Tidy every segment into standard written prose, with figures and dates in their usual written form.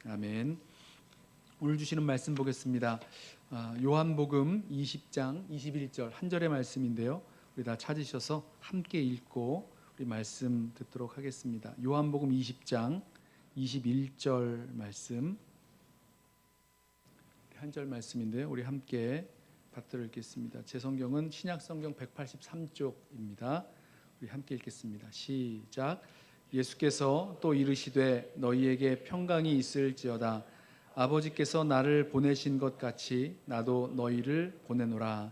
아멘. 오늘 주시는 말씀 보겠습니다. 요한복음 20장 21절 한 절의 말씀인데요. 우리 다 찾으셔서 함께 읽고 우리 말씀 듣도록 하겠습니다. 요한복음 20장 21절 말씀, 한 절 말씀인데요. 우리 함께 받들어 읽겠습니다. 제 성경은 신약성경 183쪽입니다. 우리 함께 읽겠습니다. 시작. 예수께서 또 이르시되 너희에게 평강이 있을지어다. 아버지께서 나를 보내신 것 같이 나도 너희를 보내노라.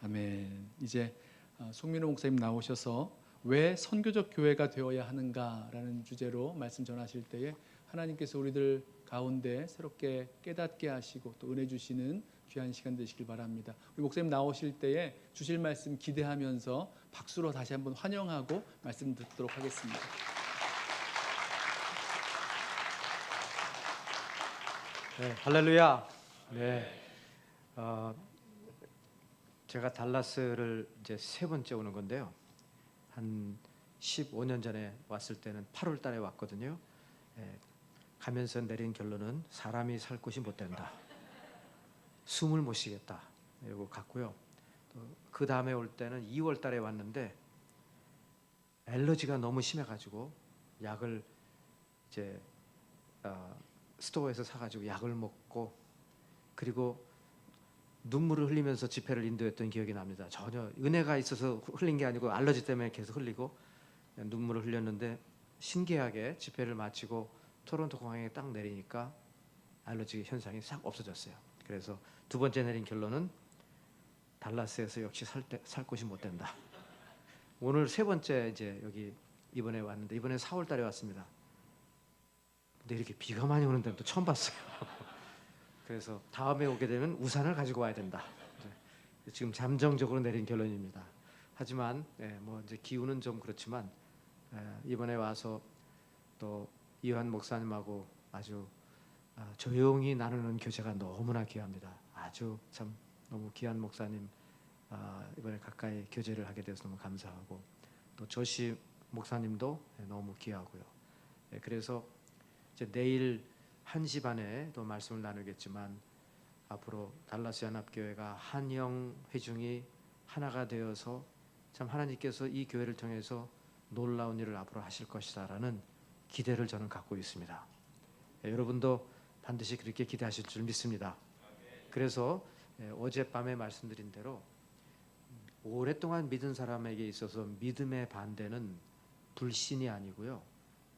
아멘. 이제 송민호 목사님 나오셔서 왜 선교적 교회가 되어야 하는가라는 주제로 말씀 전하실 때에 하나님께서 우리들 가운데 새롭게 깨닫게 하시고 또 은혜 주시는 귀한 시간 되시길 바랍니다. 우리 목사님 나오실 때에 주실 말씀 기대하면서 박수로 다시 한번 환영하고 말씀 듣도록 하겠습니다. 네, 할렐루야. 네, 제가 달라스를 이제 세 번째 오는 건데요. 한 15년 전에 왔을 때는 8월 달에 왔거든요. 가면서 내린 결론은 사람이 살 곳이 못 된다. 숨을 못 쉬겠다. 이러고 갔고요. 또 그 다음에 올 때는 2월 달에 왔는데 알러지가 너무 심해가지고 약을 이제 스토어에서 사가지고 약을 먹고 그리고 눈물을 흘리면서 집회를 인도했던 기억이 납니다. 전혀 은혜가 있어서 흘린 게 아니고 알러지 때문에 계속 흘리고 눈물을 흘렸는데 신기하게 집회를 마치고 토론토 공항에 딱 내리니까 알러지 현상이 싹 없어졌어요. 그래서 두 번째 내린 결론은 달라스에서 역시 살 곳이 못 된다. 오늘 세 번째 이제 여기 이번에 왔는데 이번에 4월 달에 왔습니다. 근데 이렇게 비가 많이 오는 데는 또 처음 봤어요. 그래서 다음에 오게 되면 우산을 가지고 와야 된다. 지금 잠정적으로 내린 결론입니다. 하지만 뭐 이제 기후는 좀 그렇지만 이번에 와서 또 이완 목사님하고 아주 조용히 나누는 교제가 너무나 귀합니다. 아주 참 너무 귀한 목사님 이번에 가까이 교제를 하게 돼서 너무 감사하고 또 조시 목사님도 너무 귀하고요. 그래서 이제 내일 1시 반에 또 말씀을 나누겠지만 앞으로 달라스 연합교회가 한영 회중이 하나가 되어서 참 하나님께서 이 교회를 통해서 놀라운 일을 앞으로 하실 것이다라는 기대를 저는 갖고 있습니다. 여러분도 반드시 그렇게 기대하실 줄 믿습니다. 그래서 어젯밤에 말씀드린 대로 오랫동안 믿은 사람에게 있어서 믿음의 반대는 불신이 아니고요.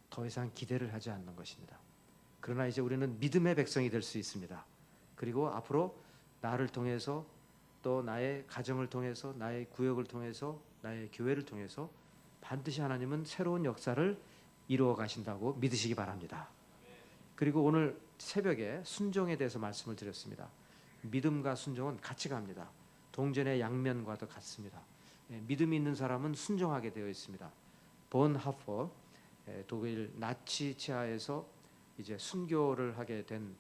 더 이상 기대를 하지 않는 것입니다. 그러나 이제 우리는 믿음의 백성이 될 수 있습니다. 그리고 앞으로 나를 통해서 또 나의 가정을 통해서 나의 구역을 통해서 나의 교회를 통해서 반드시 하나님은 새로운 역사를 이루어 가신다고 믿으시기 바랍니다. 그리고 오늘 새벽에 순종에 대해서 말씀을 드렸습니다. 믿음과 순종은 같이 갑니다. 동전의 양면과도 같습니다. 믿음이 있는 사람은 순종하게 되어 있습니다. 본하퍼 독일 나치 치하에서 이제 순교를 하게 된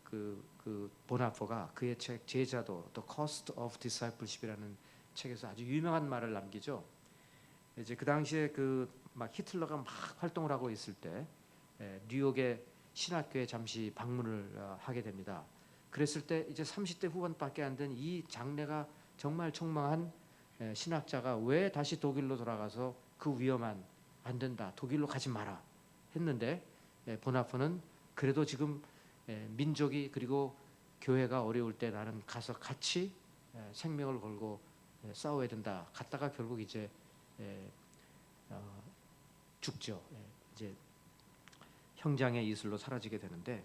그 본하퍼가 그의 책 제자도 The Cost of Discipleship이라는 책에서 아주 유명한 말을 남기죠. 이제 그 당시에 그 막 히틀러가 막 활동을 하고 있을 때 뉴욕의 신학교에 잠시 방문을 하게 됩니다. 그랬을 때 이제 30대 후반밖에 안 된 이 장래가 정말 촉망한 신학자가 왜 다시 독일로 돌아가서 그 위험한 안 된다 독일로 가지 마라 했는데 보나파는 그래도 지금 민족이 그리고 교회가 어려울 때 나는 가서 같이 생명을 걸고 싸워야 된다. 갔다가 결국 이제 죽죠. 이제 형장의 이슬로 사라지게 되는데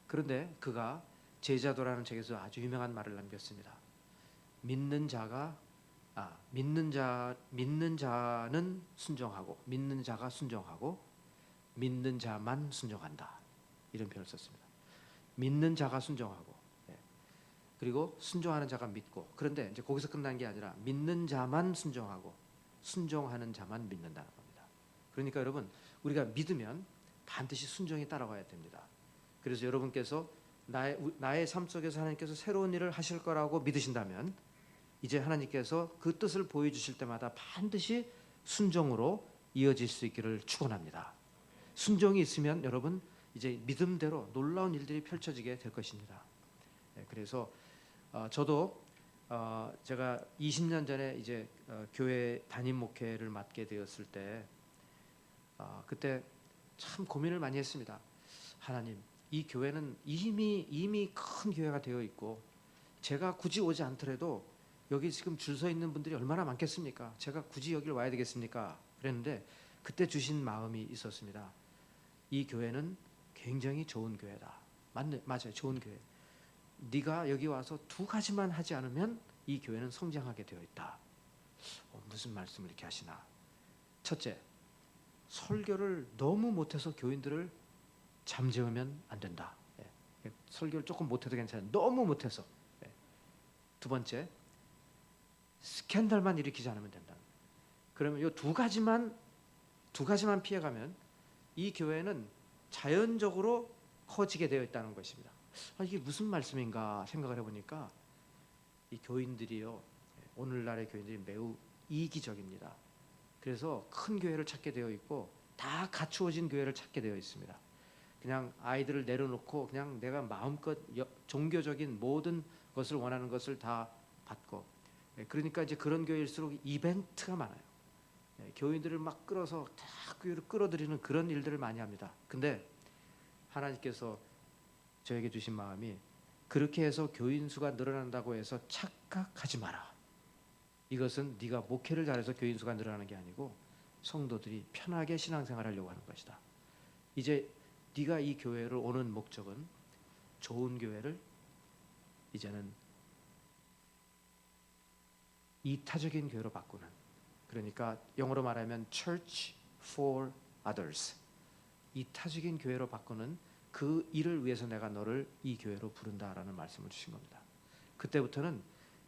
그런데 그가 제자도라는 책에서 아주 유명한 말을 남겼습니다. 믿는 자는 순종하고 믿는 자가 순종하고 믿는 자만 순종한다. 이런 표현을 썼습니다. 믿는 자가 순종하고 그리고 순종하는 자가 믿고 그런데 이제 거기서 끝난 게 아니라 믿는 자만 순종하고 순종하는 자만 믿는다는 겁니다. 그러니까 여러분 우리가 믿으면 반드시 순종이 따라와야 됩니다. 그래서 여러분께서 나의 삶 속에서 하나님께서 새로운 일을 하실 거라고 믿으신다면 이제 하나님께서 그 뜻을 보여주실 때마다 반드시 순종으로 이어질 수 있기를 축원합니다. 순종이 있으면 여러분 이제 믿음대로 놀라운 일들이 펼쳐지게 될 것입니다. 그래서 저도 제가 20년 전에 이제 교회 담임 목회를 맡게 되었을 때 그때 참 고민을 많이 했습니다. 하나님, 이 교회는 이미 큰 교회가 되어 있고 제가 굳이 오지 않더라도 여기 지금 줄 서 있는 분들이 얼마나 많겠습니까? 제가 굳이 여기를 와야 되겠습니까? 그랬는데 그때 주신 마음이 있었습니다. 이 교회는 굉장히 좋은 교회다. 맞아요, 좋은 교회. 네가 여기 와서 두 가지만 하지 않으면 이 교회는 성장하게 되어 있다. 무슨 말씀을 이렇게 하시나? 첫째, 설교를 너무 못해서 교인들을 잠재우면 안 된다. 설교를 조금 못해도 괜찮아요. 너무 못해서. 두 번째, 스캔들만 일으키지 않으면 된다. 그러면 이 두 가지만 피해가면 이 교회는 자연적으로 커지게 되어 있다는 것입니다. 이게 무슨 말씀인가 생각을 해보니까 이 교인들이요, 오늘날의 교인들이 매우 이기적입니다. 그래서 큰 교회를 찾게 되어 있고 다 갖추어진 교회를 찾게 되어 있습니다. 그냥 아이들을 내려놓고 그냥 내가 마음껏 종교적인 모든 것을 원하는 것을 다 받고, 그러니까 이제 그런 교회일수록 이벤트가 많아요. 교인들을 막 끌어서 다 교회로 끌어들이는 그런 일들을 많이 합니다. 근데 하나님께서 저에게 주신 마음이 그렇게 해서 교인 수가 늘어난다고 해서 착각하지 마라. 이것은 네가 목회를 잘해서 교인 수가 늘어나는 게 아니고 성도들이 편하게 신앙생활하려고 하는 것이다. 이제 네가 이 교회를 오는 목적은 좋은 교회를 이제는 이타적인 교회로 바꾸는, 그러니까 영어로 말하면 church for others, 이타적인 교회로 바꾸는 그 일을 위해서 내가 너를 이 교회로 부른다라는 말씀을 주신 겁니다. 그때부터는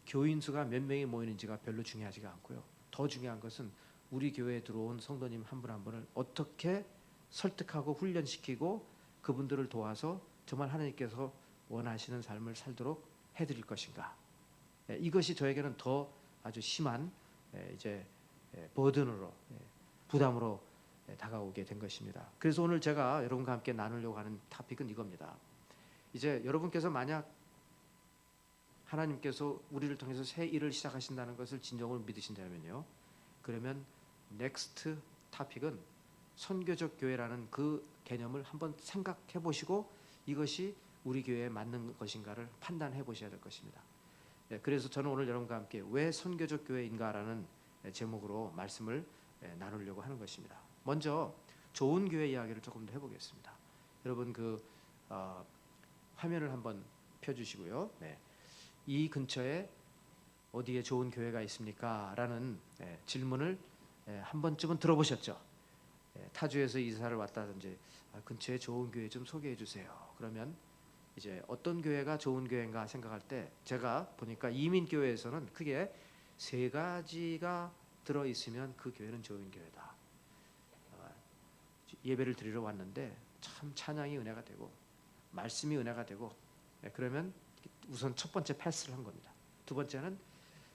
교인 수가 몇 명이 모이는지가 별로 중요하지가 않고요. 더 중요한 것은 우리 교회에 들어온 성도님 한 분 한 분을 어떻게 설득하고 훈련시키고 그분들을 도와서 정말 하나님께서 원하시는 삶을 살도록 해드릴 것인가. 이것이 저에게는 더 아주 심한 이제 버든으로, 부담으로 다가오게 된 것입니다. 그래서 오늘 제가 여러분과 함께 나누려고 하는 토픽은 이겁니다. 이제 여러분께서 만약 하나님께서 우리를 통해서 새 일을 시작하신다는 것을 진정으로 믿으신다면요, 그러면 넥스트 토픽은 선교적 교회라는 그 개념을 한번 생각해 보시고 이것이 우리 교회에 맞는 것인가를 판단해 보셔야 될 것입니다. 그래서 저는 오늘 여러분과 함께 왜 선교적 교회인가라는 제목으로 말씀을 나누려고 하는 것입니다. 먼저 좋은 교회 이야기를 조금 더 해보겠습니다. 여러분 화면을 한번 펴주시고요. 이 근처에 어디에 좋은 교회가 있습니까? 라는 질문을 한 번쯤은 들어보셨죠? 타주에서 이사를 왔다든지 근처에 좋은 교회 좀 소개해 주세요. 그러면 이제 어떤 교회가 좋은 교회인가 생각할 때 제가 보니까 이민교회에서는 크게 세 가지가 들어있으면 그 교회는 좋은 교회다. 예배를 드리러 왔는데 참 찬양이 은혜가 되고 말씀이 은혜가 되고, 그러면 우선 첫 번째 패스를 한 겁니다. 두 번째는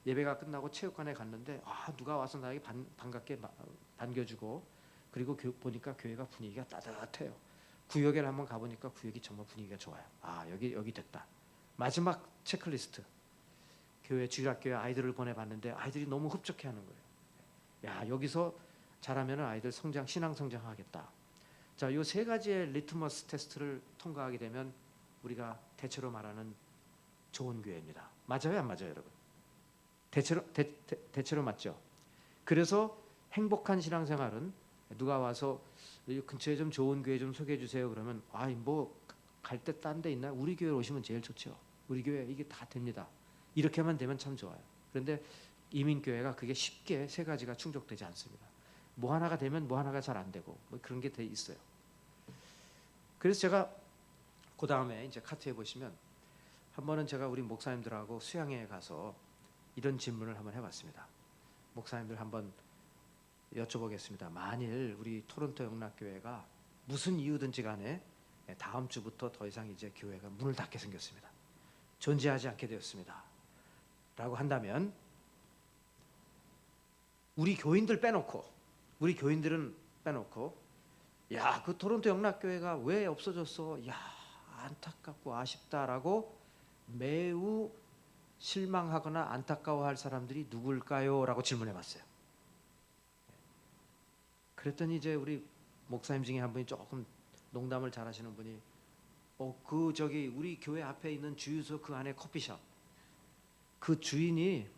예배가 끝나고 체육관에 갔는데 누가 와서 나에게 반갑게 반겨주고, 그리고 보니까 교회가 분위기가 따뜻해요. 구역에 한번 가보니까 구역이 정말 분위기가 좋아요. 여기 됐다. 마지막 체크리스트, 교회 주일학교에 아이들을 보내봤는데 아이들이 너무 흡족해하는 거예요. 여기서 잘하면 아이들 신앙 성장하겠다. 자, 이 세 가지의 리트머스 테스트를 통과하게 되면 우리가 대체로 말하는 좋은 교회입니다. 맞아요, 안 맞아요, 여러분? 대체로 맞죠. 그래서 행복한 신앙생활은 누가 와서 이 근처에 좀 좋은 교회 좀 소개해 주세요. 그러면 갈 데 딴 데 있나? 우리 교회 오시면 제일 좋죠. 우리 교회 이게 다 됩니다. 이렇게만 되면 참 좋아요. 그런데 이민교회가 그게 쉽게 세 가지가 충족되지 않습니다. 뭐 하나가 되면 뭐 하나가 잘 안 되고 그런 게 돼 있어요. 그래서 제가 그 다음에 이제 카트에 보시면 한 번은 제가 우리 목사님들하고 수양회에 가서 이런 질문을 한번 해봤습니다. 목사님들 한번 여쭤보겠습니다. 만일 우리 토론토 영락교회가 무슨 이유든지 간에 다음 주부터 더 이상 이제 교회가 문을 닫게 생겼습니다. 존재하지 않게 되었습니다. 라고 한다면 우리 교인들은 빼놓고 야, 그 토론토 영락교회가 왜 없어졌어? 야, 안타깝고 아쉽다라고 매우 실망하거나 안타까워할 사람들이 누굴까요? 라고 질문해 봤어요. 그랬더니 이제 우리 목사님 중에 한 분이 조금 농담을 잘하시는 분이 그 저기 우리 교회 앞에 있는 주유소 그 안에 커피숍 그 주인이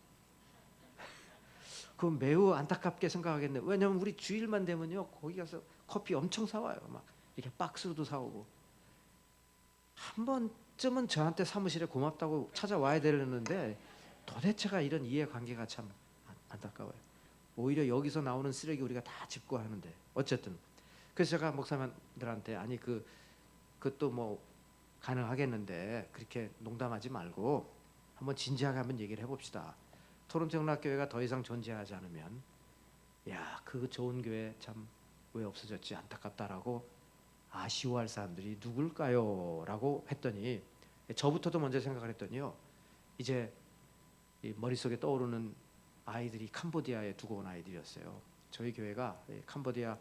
그 매우 안타깝게 생각하겠네. 왜냐면 우리 주일만 되면요 거기 가서 커피 엄청 사와요. 막 이렇게 박스로도 사오고 한 번쯤은 저한테 사무실에 고맙다고 찾아와야 되는데 도대체가 이런 이해관계가 참 안타까워요. 오히려 여기서 나오는 쓰레기 우리가 다 짚고 하는데 어쨌든 그래서 제가 목사님들한테 아니 그것도 뭐 가능하겠는데 그렇게 농담하지 말고 한번 진지하게 한번 얘기를 해봅시다. 토론토 영락교회가 더 이상 존재하지 않으면 야, 그 좋은 교회 참 왜 없어졌지 안타깝다라고 아쉬워할 사람들이 누굴까요? 라고 했더니 저부터도 먼저 생각을 했더니요. 이제 이 머릿속에 떠오르는 아이들이 캄보디아에 두고 온 아이들이었어요. 저희 교회가 캄보디아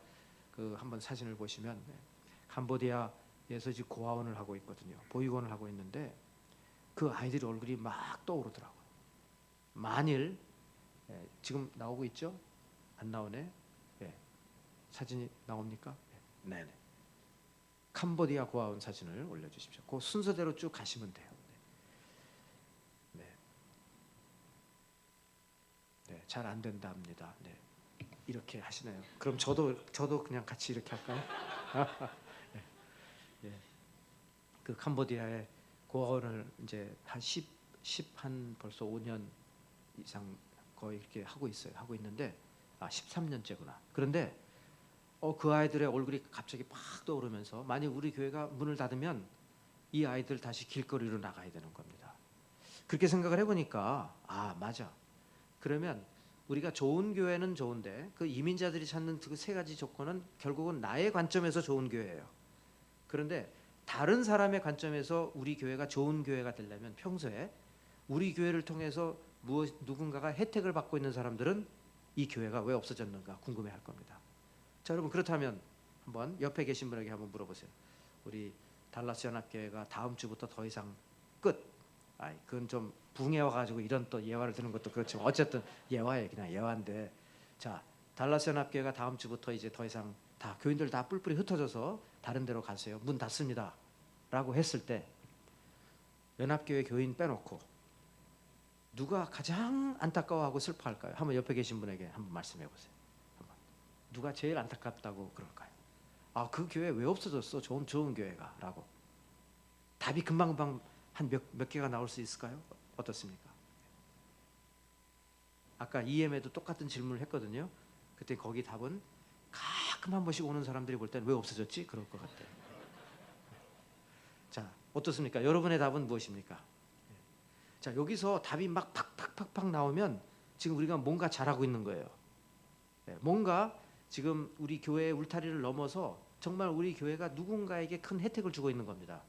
그 한번 사진을 보시면 캄보디아에서 지금 고아원을 하고 있거든요. 보육원을 하고 있는데 그 아이들 얼굴이 막 떠오르더라고요. 만일 지금 나오고 있죠? 안 나오네. 사진이 나옵니까? 네네. 캄보디아 고아원 사진을 올려주십시오. 그 순서대로 쭉 가시면 돼요. 네. 네, 잘 안 된답니다. 네. 이렇게 하시나요? 그럼 저도 그냥 같이 이렇게 할까요? 네. 네. 그 캄보디아의 고아원을 이제 한 벌써 5년 이상 거의 이렇게 하고 있어요. 하고 있는데 13년째구나. 그런데 그 아이들의 얼굴이 갑자기 팍 떠오르면서 만약 우리 교회가 문을 닫으면 이 아이들 다시 길거리로 나가야 되는 겁니다. 그렇게 생각을 해보니까 맞아. 그러면 우리가 좋은 교회는 좋은데 그 이민자들이 찾는 그 세 가지 조건은 결국은 나의 관점에서 좋은 교회예요. 그런데 다른 사람의 관점에서 우리 교회가 좋은 교회가 되려면 평소에 우리 교회를 통해서 누군가가 혜택을 받고 있는 사람들은 이 교회가 왜 없어졌는가 궁금해할 겁니다. 자, 여러분 그렇다면 한번 옆에 계신 분에게 한번 물어보세요. 우리 달라스 연합교회가 다음 주부터 더 이상 끝. 그건 좀 붕해 와가지고 이런 또 예화를 드는 것도 그렇지만 어쨌든 예화예요. 그냥 예화인데 자, 달라스 연합교회가 다음 주부터 이제 더 이상 다 교인들 다 뿔뿔이 흩어져서 다른 데로 가세요. 문 닫습니다. 라고 했을 때 연합교회 교인 빼놓고 누가 가장 안타까워하고 슬퍼할까요? 한번 옆에 계신 분에게 한번 말씀해 보세요. 누가 제일 안타깝다고 그럴까요? 그 교회 왜 없어졌어? 좋은 교회가 라고 답이 금방금방 한 몇 개가 나올 수 있을까요? 어떻습니까? 아까 EM에도 똑같은 질문을 했거든요. 그때 거기 답은 가끔 한 번씩 오는 사람들이 볼 때는 왜 없어졌지? 그럴 것 같아요. 자, 어떻습니까? 여러분의 답은 무엇입니까? 자, 여기서 답이 막 팍팍팍팍 나오면 지금 우리가 뭔가 잘하고 있는 거예요. 뭔가 지금 우리 교회의 울타리를 넘어서 정말 우리 교회가 누군가에게 큰 혜택을 주고 있는 겁니다.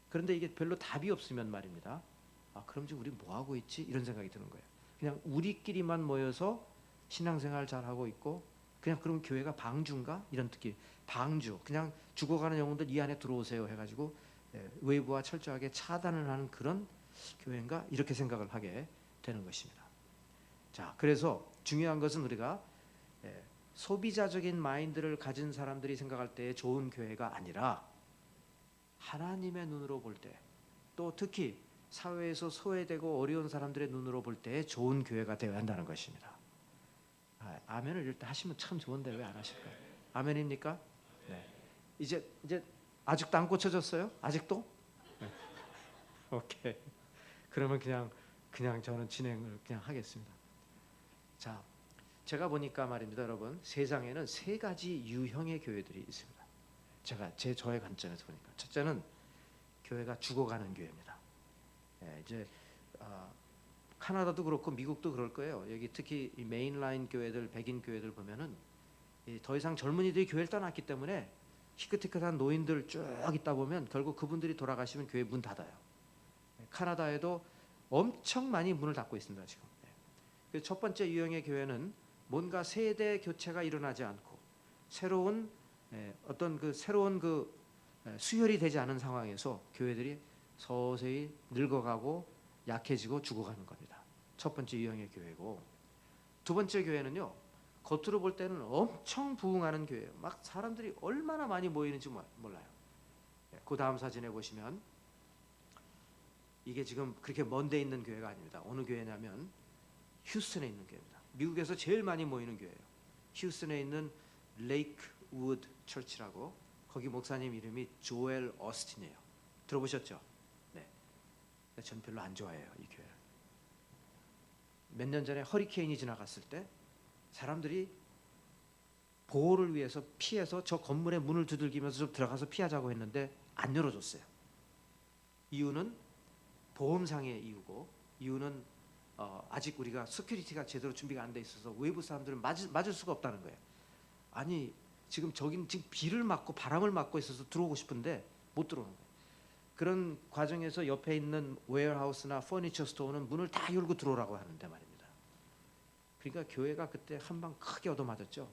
그런데 이게 별로 답이 없으면 말입니다. 그럼 지금 우리 뭐 하고 있지? 이런 생각이 드는 거예요. 그냥 우리끼리만 모여서 신앙생활 잘 하고 있고 그냥 그럼 교회가 방주인가? 이런 느낌. 방주. 그냥 죽어가는 영혼들 이 안에 들어오세요 해가지고 외부와 철저하게 차단을 하는 그런 교회인가? 이렇게 생각을 하게 되는 것입니다. 자, 그래서 중요한 것은 우리가 소비자적인 마인드를 가진 사람들이 생각할 때 좋은 교회가 아니라 하나님의 눈으로 볼 때 또 특히 사회에서 소외되고 어려운 사람들의 눈으로 볼 때 좋은 교회가 되어야 한다는 것입니다. 아멘을 일단 하시면 참 좋은데 왜 안 하실까요? 아멘입니까? 네. 이제 아직도 안 고쳐졌어요? 아직도? 네. 오케이. 그러면 그냥 저는 진행을 그냥 하겠습니다. 자, 제가 보니까 말입니다, 여러분. 세상에는 세 가지 유형의 교회들이 있습니다. 저의 관점에서 보니까 첫째는 교회가 죽어가는 교회입니다. 이제 카나다도 그렇고 미국도 그럴 거예요. 여기 특히 이 메인라인 교회들, 백인 교회들 보면은 더 이상 젊은이들이 교회를 떠났기 때문에 희끗희끗한 노인들 쭉 있다 보면 결국 그분들이 돌아가시면 교회 문 닫아요. 카나다에도 엄청 많이 문을 닫고 있습니다 지금. 그래서 첫 번째 유형의 교회는 뭔가 세대 교체가 일어나지 않고 새로운 어떤 그 새로운 그 수혈이 되지 않은 상황에서 교회들이 서서히 늙어가고 약해지고 죽어가는 겁니다. 첫 번째 유형의 교회고, 두 번째 교회는요, 겉으로 볼 때는 엄청 부흥하는 교회예요. 막 사람들이 얼마나 많이 모이는지 몰라요. 그 다음 사진에 보시면 이게 지금 그렇게 먼데 있는 교회가 아닙니다. 어느 교회냐면 휴스턴에 있는 교회입니다. 미국에서 제일 많이 모이는 교회예요. 휴스턴에 있는 레이크우드 처치라고, 거기 목사님 이름이 조엘 어스틴이에요. 들어보셨죠? 네. 전 별로 안 좋아해요, 이 교회를. 몇 년 전에 허리케인이 지나갔을 때 사람들이 보호를 위해서 피해서 저 건물의 문을 두들기면서 좀 들어가서 피하자고 했는데 안 열어줬어요. 이유는 보험상의 이유고, 이유는 아직 우리가 시큐리티가 제대로 준비가 안 돼 있어서 외부 사람들은 맞을 수가 없다는 거예요. 아니 지금 저긴 지금 비를 맞고 바람을 맞고 있어서 들어오고 싶은데 못 들어오는 거예요. 그런 과정에서 옆에 있는 웨어하우스나 퍼니처 스토어는 문을 다 열고 들어오라고 하는데 말입니다. 그러니까 교회가 그때 한 방 크게 얻어맞았죠.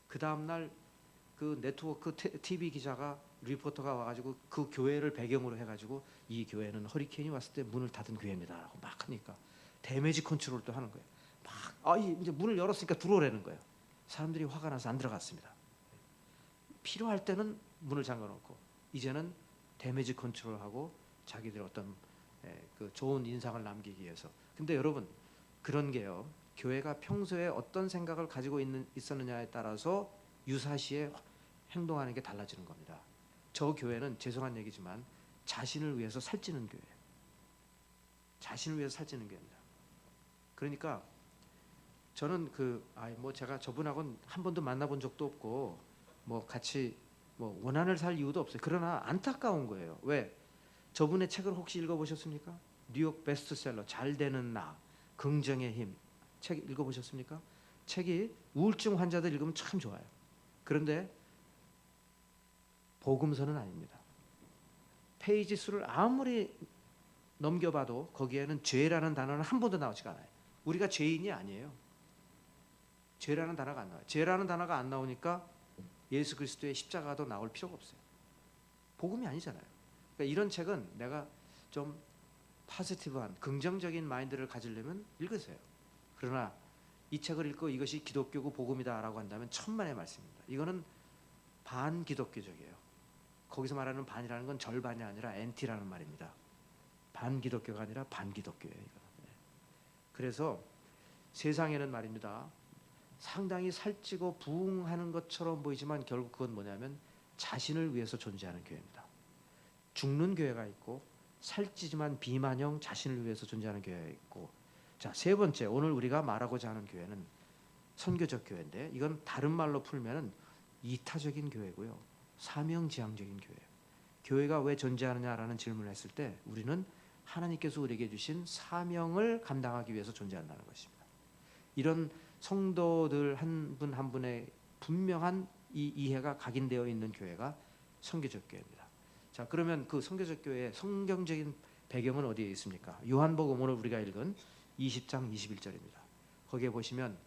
그 다음날 그 네트워크 TV 기자가, 리포터가 와가지고 그 교회를 배경으로 해가지고 이 교회는 허리케인이 왔을 때 문을 닫은 교회입니다라고 막 하니까 데미지 컨트롤도 하는 거예요. 막 이제 문을 열었으니까 들어오라는 거예요. 사람들이 화가 나서 안 들어갔습니다. 필요할 때는 문을 잠가놓고 이제는 데미지 컨트롤하고 자기들 어떤 그 좋은 인상을 남기기 위해서. 근데 여러분, 그런 게요, 교회가 평소에 어떤 생각을 가지고 있었느냐에 따라서 유사시에 행동하는 게 달라지는 겁니다. 저 교회는 죄송한 얘기지만 자신을 위해서 살찌는 교회예요. 자신을 위해서 살찌는 교회입니다. 그러니까 저는 제가 저분하고는 한 번도 만나본 적도 없고 같이 원한을 살 이유도 없어요. 그러나 안타까운 거예요. 왜? 저분의 책을 혹시 읽어보셨습니까? 뉴욕 베스트셀러 잘 되는 나, 긍정의 힘, 책 읽어보셨습니까? 책이 우울증 환자들 읽으면 참 좋아요. 그런데 복음서는 아닙니다. 페이지 수를 아무리 넘겨봐도 거기에는 죄라는 단어는 한 번도 나오지가 않아요. 우리가 죄인이 아니에요. 죄라는 단어가 안 나와요. 죄라는 단어가 안 나오니까 예수 그리스도의 십자가도 나올 필요가 없어요. 복음이 아니잖아요. 그러니까 이런 책은 내가 좀 포지티브한 긍정적인 마인드를 가지려면 읽으세요. 그러나 이 책을 읽고 이것이 기독교고 복음이다라고 한다면 천만의 말씀입니다. 이거는 반기독교적이에요. 거기서 말하는 반이라는 건 절반이 아니라 NT라는 말입니다. 반기독교가 아니라 반기독교예요. 이거는. 그래서 세상에는 말입니다, 상당히 살찌고 부흥하는 것처럼 보이지만 결국 그건 뭐냐면 자신을 위해서 존재하는 교회입니다. 죽는 교회가 있고 살찌지만 비만형 자신을 위해서 존재하는 교회가 있고, 자, 세 번째, 오늘 우리가 말하고자 하는 교회는 선교적 교회인데, 이건 다른 말로 풀면은 이타적인 교회고요, 사명지향적인 교회예요. 교회가 왜 존재하느냐라는 질문을 했을 때 우리는 하나님께서 우리에게 주신 사명을 감당하기 위해서 존재한다는 것입니다. 이런 성도들 한 분 한 분의 분명한 이 이해가 각인되어 있는 교회가 선교적 교회입니다. 자, 그러면 그 선교적 교회의 성경적인 배경은 어디에 있습니까? 요한복음 오늘 우리가 읽은 20장 21절입니다. 거기에 보시면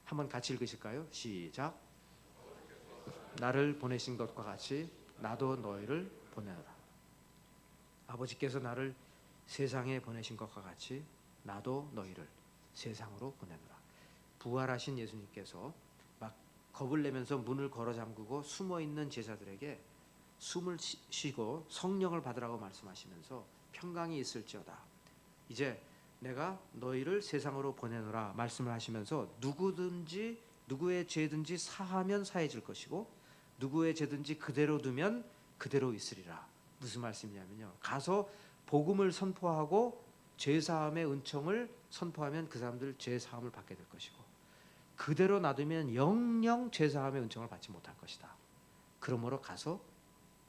한번 같이 읽으실까요? 시작. 나를 보내신 것과 같이 나도 너희를 보내노라. 아버지께서 나를 세상에 보내신 것과 같이 나도 너희를 세상으로 보내노라. 부활하신 예수님께서 막 겁을 내면서 문을 걸어 잠그고 숨어 있는 제자들에게 숨을 쉬고 성령을 받으라고 말씀하시면서 평강이 있을지어다, 이제 내가 너희를 세상으로 보내노라 말씀을 하시면서 누구든지 누구의 죄든지 사하면 사해질 것이고 누구의 죄든지 그대로 두면 그대로 있으리라. 무슨 말씀이냐면요, 가서 복음을 선포하고 죄사함의 은총을 선포하면 그 사람들 죄사함을 받게 될 것이고, 그대로 놔두면 영영 죄사함의 은총을 받지 못할 것이다. 그러므로 가서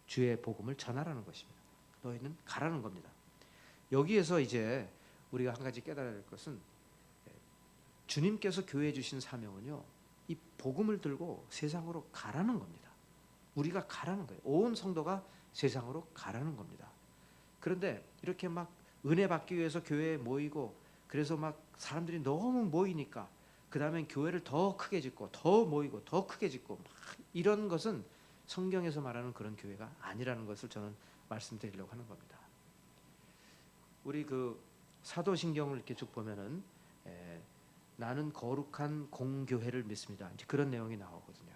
주의 복음을 전하라는 것입니다. 너희는 가라는 겁니다. 여기에서 이제 우리가 한 가지 깨달아야 될 것은, 주님께서 교회에 주신 사명은요, 이 복음을 들고 세상으로 가라는 겁니다. 우리가 가라는 거예요. 온 성도가 세상으로 가라는 겁니다. 그런데 이렇게 막 은혜 받기 위해서 교회에 모이고, 그래서 막 사람들이 너무 모이니까 그 다음엔 교회를 더 크게 짓고 더 모이고 더 크게 짓고 막 이런 것은 성경에서 말하는 그런 교회가 아니라는 것을 저는 말씀드리려고 하는 겁니다. 우리 그 사도신경을 이렇게 쭉 보면은 나는 거룩한 공교회를 믿습니다. 이제 그런 내용이 나오거든요.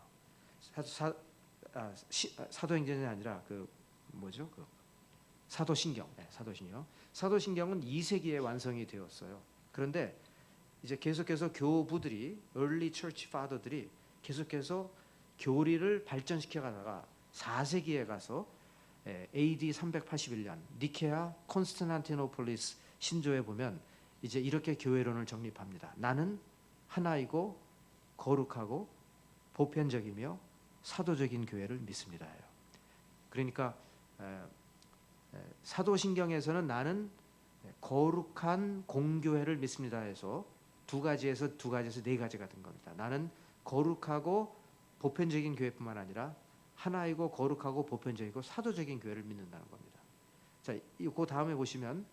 사도행전이 아니라 그 뭐죠? 그 사도신경. 사도신경. 사도신경은 2세기에 완성이 되었어요. 그런데 이제 계속해서 교부들이 early church father들이 계속해서 교리를 발전시켜 가다가 4세기에 가서 AD 381년 니케아 콘스탄티노폴리스 신조에 보면 이제 이렇게 교회론을 정립합니다. 나는 하나이고 거룩하고 보편적이며 사도적인 교회를 믿습니다. 그러니까 사도신경에서는 나는 거룩한 공교회를 믿습니다 해서 두 가지에서 네 가지가 된 겁니다. 나는 거룩하고 보편적인 교회뿐만 아니라 하나이고 거룩하고 보편적이고 사도적인 교회를 믿는다는 겁니다. 자, 그 다음에 보시면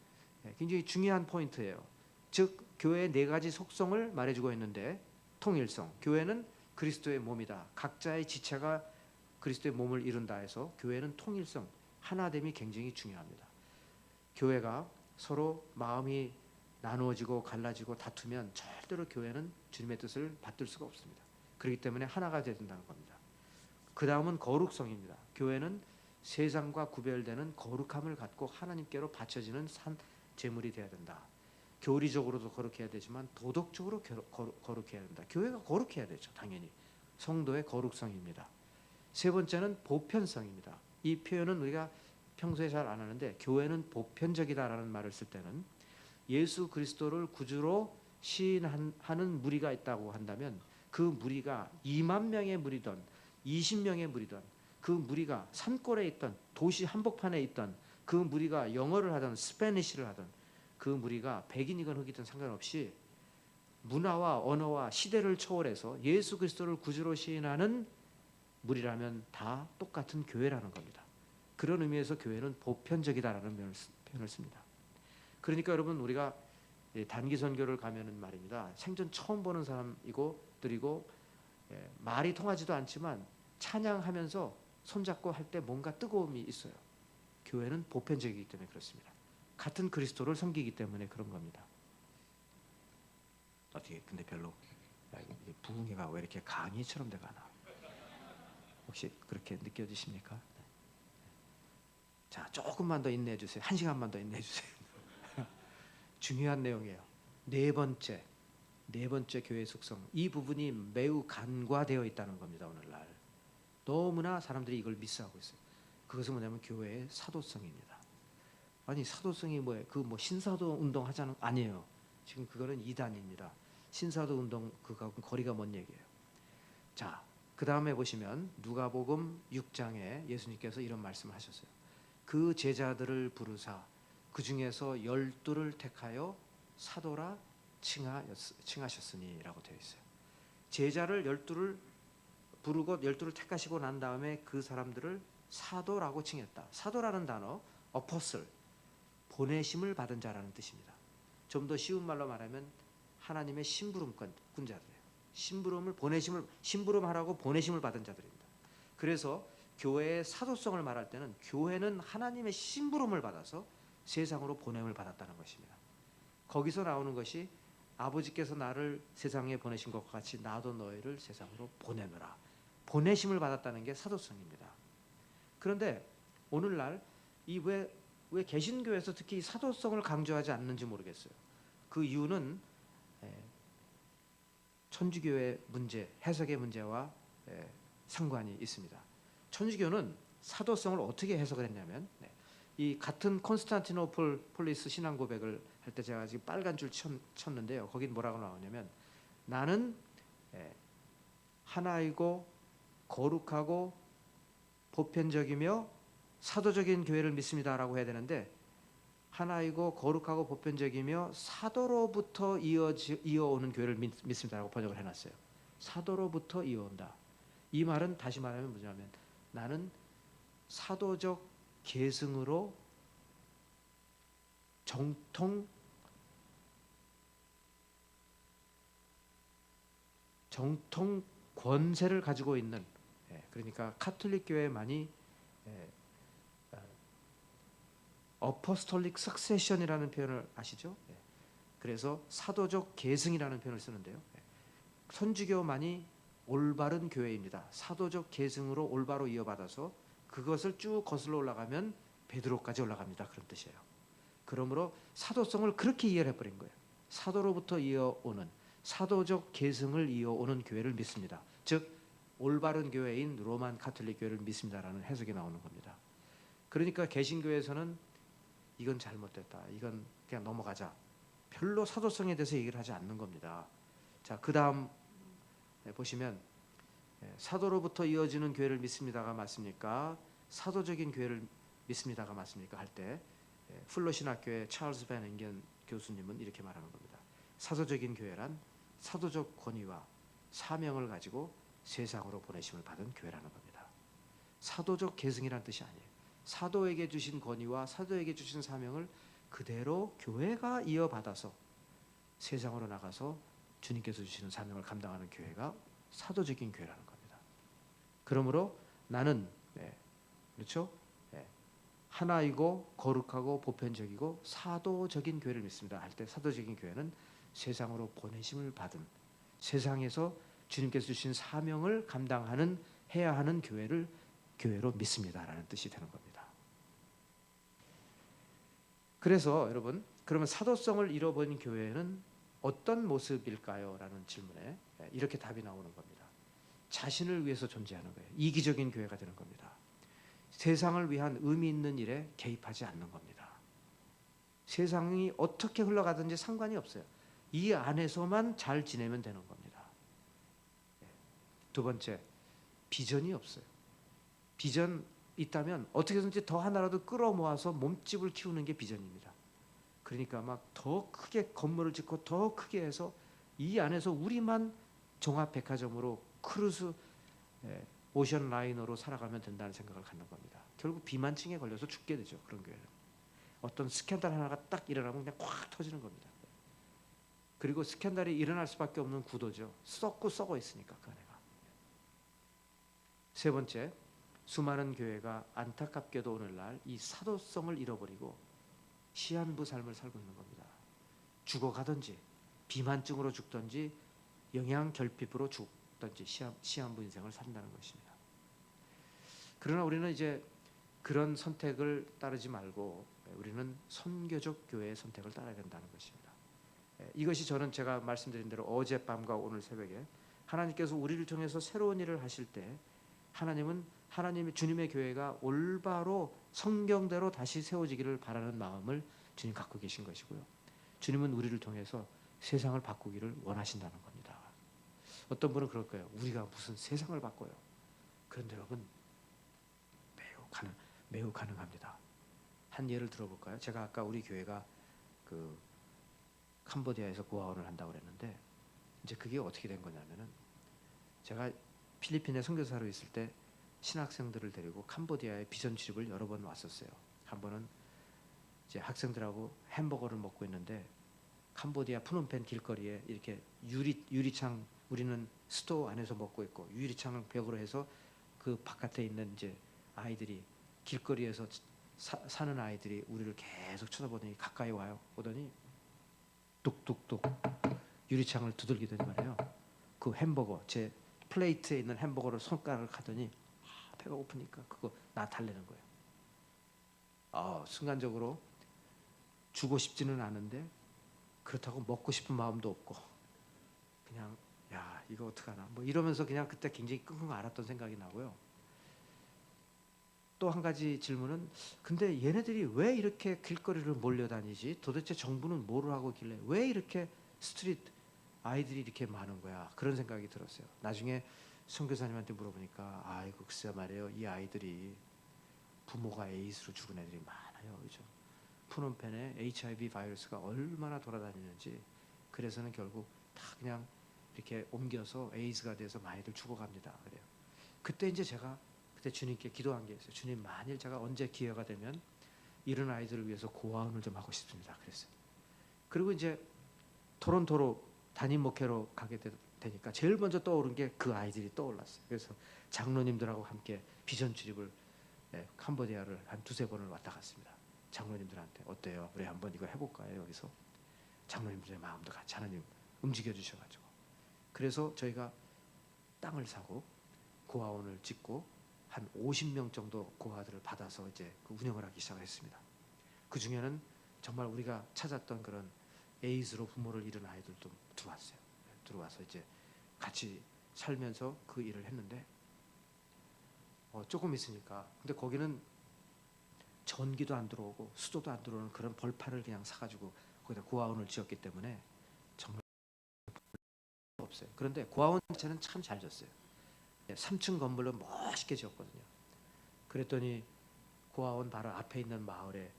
굉장히 중요한 포인트예요. 즉 교회의 네 가지 속성을 말해주고 있는데, 통일성, 교회는 그리스도의 몸이다. 각자의 지체가 그리스도의 몸을 이룬다 해서 교회는 통일성, 하나됨이 굉장히 중요합니다. 교회가 서로 마음이 나누어지고 갈라지고 다투면 절대로 교회는 주님의 뜻을 받들 수가 없습니다. 그렇기 때문에 하나가 되어야 된다는 겁니다. 그 다음은 거룩성입니다. 교회는 세상과 구별되는 거룩함을 갖고 하나님께로 바쳐지는 산 제물이 되어야 된다. 교리적으로도 거룩해야 되지만 도덕적으로 거룩해야 된다. 교회가 거룩해야 되죠. 당연히 성도의 거룩성입니다. 세 번째는 보편성입니다. 이 표현은 우리가 평소에 잘 안 하는데, 교회는 보편적이다라는 말을 쓸 때는 예수 그리스도를 구주로 시인하는 무리가 있다고 한다면 그 무리가 2만 명의 무리든 20명의 무리든, 그 무리가 산골에 있던 도시 한복판에 있던 그 무리가 영어를 하든 스페니쉬를 하든, 그 무리가 백인이건 흑이든 상관없이 문화와 언어와 시대를 초월해서 예수 그리스도를 구주로 시인하는 무리라면 다 똑같은 교회라는 겁니다. 그런 의미에서 교회는 보편적이다라는 표현을 씁니다. 그러니까 여러분, 우리가 단기 선교를 가면은 말입니다, 생전 처음 보는 사람이고 말이 통하지도 않지만 찬양하면서 손잡고 할 때 뭔가 뜨거움이 있어요. 교회는 보편적이기 때문에 그렇습니다. 같은 그리스도를 섬기기 때문에 그런 겁니다. 어떻게 근데 별로 부흥회가 왜 이렇게 강의처럼 돼가나? 혹시 그렇게 느껴지십니까? 자, 조금만 더 인내해 주세요. 1시간만 더 인내해 주세요. 중요한 내용이에요. 네 번째 교회 속성. 이 부분이 매우 간과되어 있다는 겁니다. 오늘날 너무나 사람들이 이걸 미스하고 있어요. 그것은 뭐냐면 교회의 사도성입니다. 아니, 사도성이 뭐예요? 그 뭐 신사도 운동 하자는 아니에요. 지금 그거는 이단입니다. 신사도 운동 그거하고 거리가 먼 얘기예요. 자, 그 다음에 보시면 누가복음 6장에 예수님께서 이런 말씀을 하셨어요. 그 제자들을 부르사 그 중에서 12를 택하여 사도라 칭하셨으니라고 되어 있어요. 제자를 12를 부르고 12를 택하시고 난 다음에 그 사람들을 사도라고 칭했다. 사도라는 단어, 어포슬, 보내심을 받은 자라는 뜻입니다. 좀 더 쉬운 말로 말하면 하나님의 심부름꾼 자들이에요. 심부름하라고 보내심을 받은 자들입니다. 그래서 교회의 사도성을 말할 때는 교회는 하나님의 심부름을 받아서 세상으로 보냄을 받았다는 것입니다. 거기서 나오는 것이 아버지께서 나를 세상에 보내신 것과 같이 나도 너희를 세상으로 보내노라. 보내심을 받았다는 게 사도성입니다. 그런데 오늘날 이 왜 개신교에서 특히 사도성을 강조하지 않는지 모르겠어요. 그 이유는 천주교의 문제, 해석의 문제와 상관이 있습니다. 천주교는 사도성을 어떻게 해석을 했냐면, 이 같은 콘스탄티노폴리스 신앙 고백을 할 때 제가 지금 빨간 줄 쳤는데요. 거긴 뭐라고 나오냐면, 나는 하나이고 거룩하고 보편적이며 사도적인 교회를 믿습니다라고 해야 되는데, 하나이고 거룩하고 보편적이며 사도로부터 이어오는 교회를 믿습니다라고 번역을 해놨어요. 사도로부터 이어온다. 이 말은 다시 말하면 뭐냐면, 나는 사도적 계승으로 정통 권세를 가지고 있는 그러니까 카톨릭 교회만이 어포스톨릭 석세션이라는 표현을 아시죠? 그래서 사도적 계승이라는 표현을 쓰는데요. 선주교만이 올바른 교회입니다. 사도적 계승으로 올바로 이어받아서 그것을 쭉 거슬러 올라가면 베드로까지 올라갑니다. 그런 뜻이에요. 그러므로 사도성을 그렇게 이해를 해버린 거예요. 사도로부터 이어오는 사도적 계승을 이어오는 교회를 믿습니다. 즉 올바른 교회인 로만 카톨릭 교회를 믿습니다라는 해석이 나오는 겁니다. 그러니까 개신교에서는 이건 잘못됐다, 이건 그냥 넘어가자, 별로 사도성에 대해서 얘기를 하지 않는 겁니다. 자, 그 다음 보시면 사도로부터 이어지는 교회를 믿습니다가 맞습니까? 사도적인 교회를 믿습니다가 맞습니까? 할 때 플러신학교의 찰스 벤 앵겐 교수님은 이렇게 말하는 겁니다. 사도적인 교회란 사도적 권위와 사명을 가지고 세상으로 보내심을 받은 교회라는 겁니다. 사도적 계승이라는 뜻이 아니에요. 사도에게 주신 권위와 사도에게 주신 사명을 그대로 교회가 이어받아서 세상으로 나가서 주님께서 주시는 사명을 감당하는 교회가 사도적인 교회라는 겁니다. 그러므로 나는 그렇죠? 하나이고 거룩하고 보편적이고 사도적인 교회를 믿습니다 할 때, 사도적인 교회는 세상으로 보내심을 받은, 세상에서 주님께서 주신 사명을 감당하는, 해야 하는 교회로 믿습니다라는 뜻이 되는 겁니다. 그래서 여러분, 그러면 사도성을 잃어버린 교회는 어떤 모습일까요? 라는 질문에 이렇게 답이 나오는 겁니다. 자신을 위해서 존재하는 거예요. 이기적인 교회가 되는 겁니다. 세상을 위한 의미 있는 일에 개입하지 않는 겁니다. 세상이 어떻게 흘러가든지 상관이 없어요. 이 안에서만 잘 지내면 되는 겁니다. 두 번째, 비전이 없어요. 비전 있다면 어떻게든지 더 하나라도 끌어모아서 몸집을 키우는 게 비전입니다. 그러니까 막 더 크게 건물을 짓고 더 크게 해서 이 안에서 우리만 종합백화점으로 크루즈 오션 라이너로 살아가면 된다는 생각을 갖는 겁니다. 결국 비만층에 걸려서 죽게 되죠. 그런 교회는 어떤 스캔들 하나가 딱 일어나면 그냥 콱 터지는 겁니다. 그리고 스캔들이 일어날 수밖에 없는 구도죠. 썩고 썩어 있으니까 그 안에가. 세 번째, 수많은 교회가 안타깝게도 오늘날 이 사도성을 잃어버리고 시한부 삶을 살고 있는 겁니다. 죽어가든지 비만증으로 죽든지 영양결핍으로 죽든지 시한부 인생을 산다는 것입니다. 그러나 우리는 이제 그런 선택을 따르지 말고 우리는 선교적 교회의 선택을 따라야 된다는 것입니다. 이것이 저는 제가 말씀드린 대로 어젯밤과 오늘 새벽에 하나님께서 우리를 통해서 새로운 일을 하실 때 하나님의 주님의 교회가 올바로 성경대로 다시 세워지기를 바라는 마음을 주님 갖고 계신 것이고요. 주님은 우리를 통해서 세상을 바꾸기를 원하신다는 겁니다. 어떤 분은 그럴 거예요. 우리가 무슨 세상을 바꿔요. 그런데 여러분, 매우 가능합니다. 한 예를 들어볼까요? 제가 아까 우리 교회가 그 캄보디아에서 고아원을 한다고 그랬는데, 이제 그게 어떻게 된 거냐면은, 제가 필리핀에 선교사로 있을 때 신학생들을 데리고 캄보디아에 비전 출입을 여러 번 왔었어요. 한 번은 이제 학생들하고 햄버거를 먹고 있는데 캄보디아 푸놈펜 길거리에 이렇게 유리창, 우리는 스토어 안에서 먹고 있고 유리창을 벽으로 해서 그 바깥에 있는 이제 아이들이, 길거리에서 사는 아이들이 우리를 계속 쳐다보더니 가까이 오더니 뚝뚝뚝 유리창을 두들기더니 말이에요. 그 햄버거, 제 플레이트에 있는 햄버거를 손가락을 하더니 배가 고프니까 그거 나 달래는 거예요. 순간적으로 주고 싶지는 않은데 그렇다고 먹고 싶은 마음도 없고 그냥 야 이거 어떡하나 뭐 이러면서 그냥 그때 굉장히 끙끙 앓았던 생각이 나고요. 또 한 가지 질문은, 근데 얘네들이 왜 이렇게 길거리를 몰려다니지? 도대체 정부는 뭐를 하고 있길래 왜 이렇게 스트릿 아이들이 이렇게 많은 거야? 그런 생각이 들었어요. 나중에 선교사님한테 물어보니까 아이고 글쎄 말이에요, 이 아이들이 부모가 에이즈로 죽은 애들이 많아요. 그죠? 푸놈펜에 HIV 바이러스가 얼마나 돌아다니는지, 그래서는 결국 다 그냥 이렇게 옮겨서 에이즈가 돼서 많이들 죽어갑니다. 그래요. 그때 이제 제가 그때 주님께 기도한 게 있어요. 주님, 만일 제가 언제 기회가 되면 이런 아이들을 위해서 고아원을 좀 하고 싶습니다. 그랬어요. 그리고 이제 토론토로 담임 목회로 가게 되니까 제일 먼저 떠오른 게 그 아이들이 떠올랐어요. 그래서 장로님들하고 함께 비전 출입을 캄보디아를 한 두세 번을 왔다 갔습니다. 장로님들한테 어때요? 우리 한번 이거 해볼까요? 여기서 장로님들의 마음도 같이 하나님 움직여 주셔가지고 그래서 저희가 땅을 사고 고아원을 짓고 한 50명 정도 고아들을 받아서 이제 그 운영을 하기 시작했습니다. 그 중에는 정말 우리가 찾았던 그런 에이즈로 부모를 잃은 아이들도 들어왔어요. 들어와서 이제 같이 살면서 그 일을 했는데 조금 있으니까 근데 거기는 전기도 안 들어오고 수도도 안 들어오는 그런 벌판을 그냥 사가지고 거기다 고아원을 지었기 때문에 정말 없어요. 그런데 고아원 자체는 참 잘 졌어요. 3층 건물로 멋있게 지었거든요. 그랬더니 고아원 바로 앞에 있는 마을에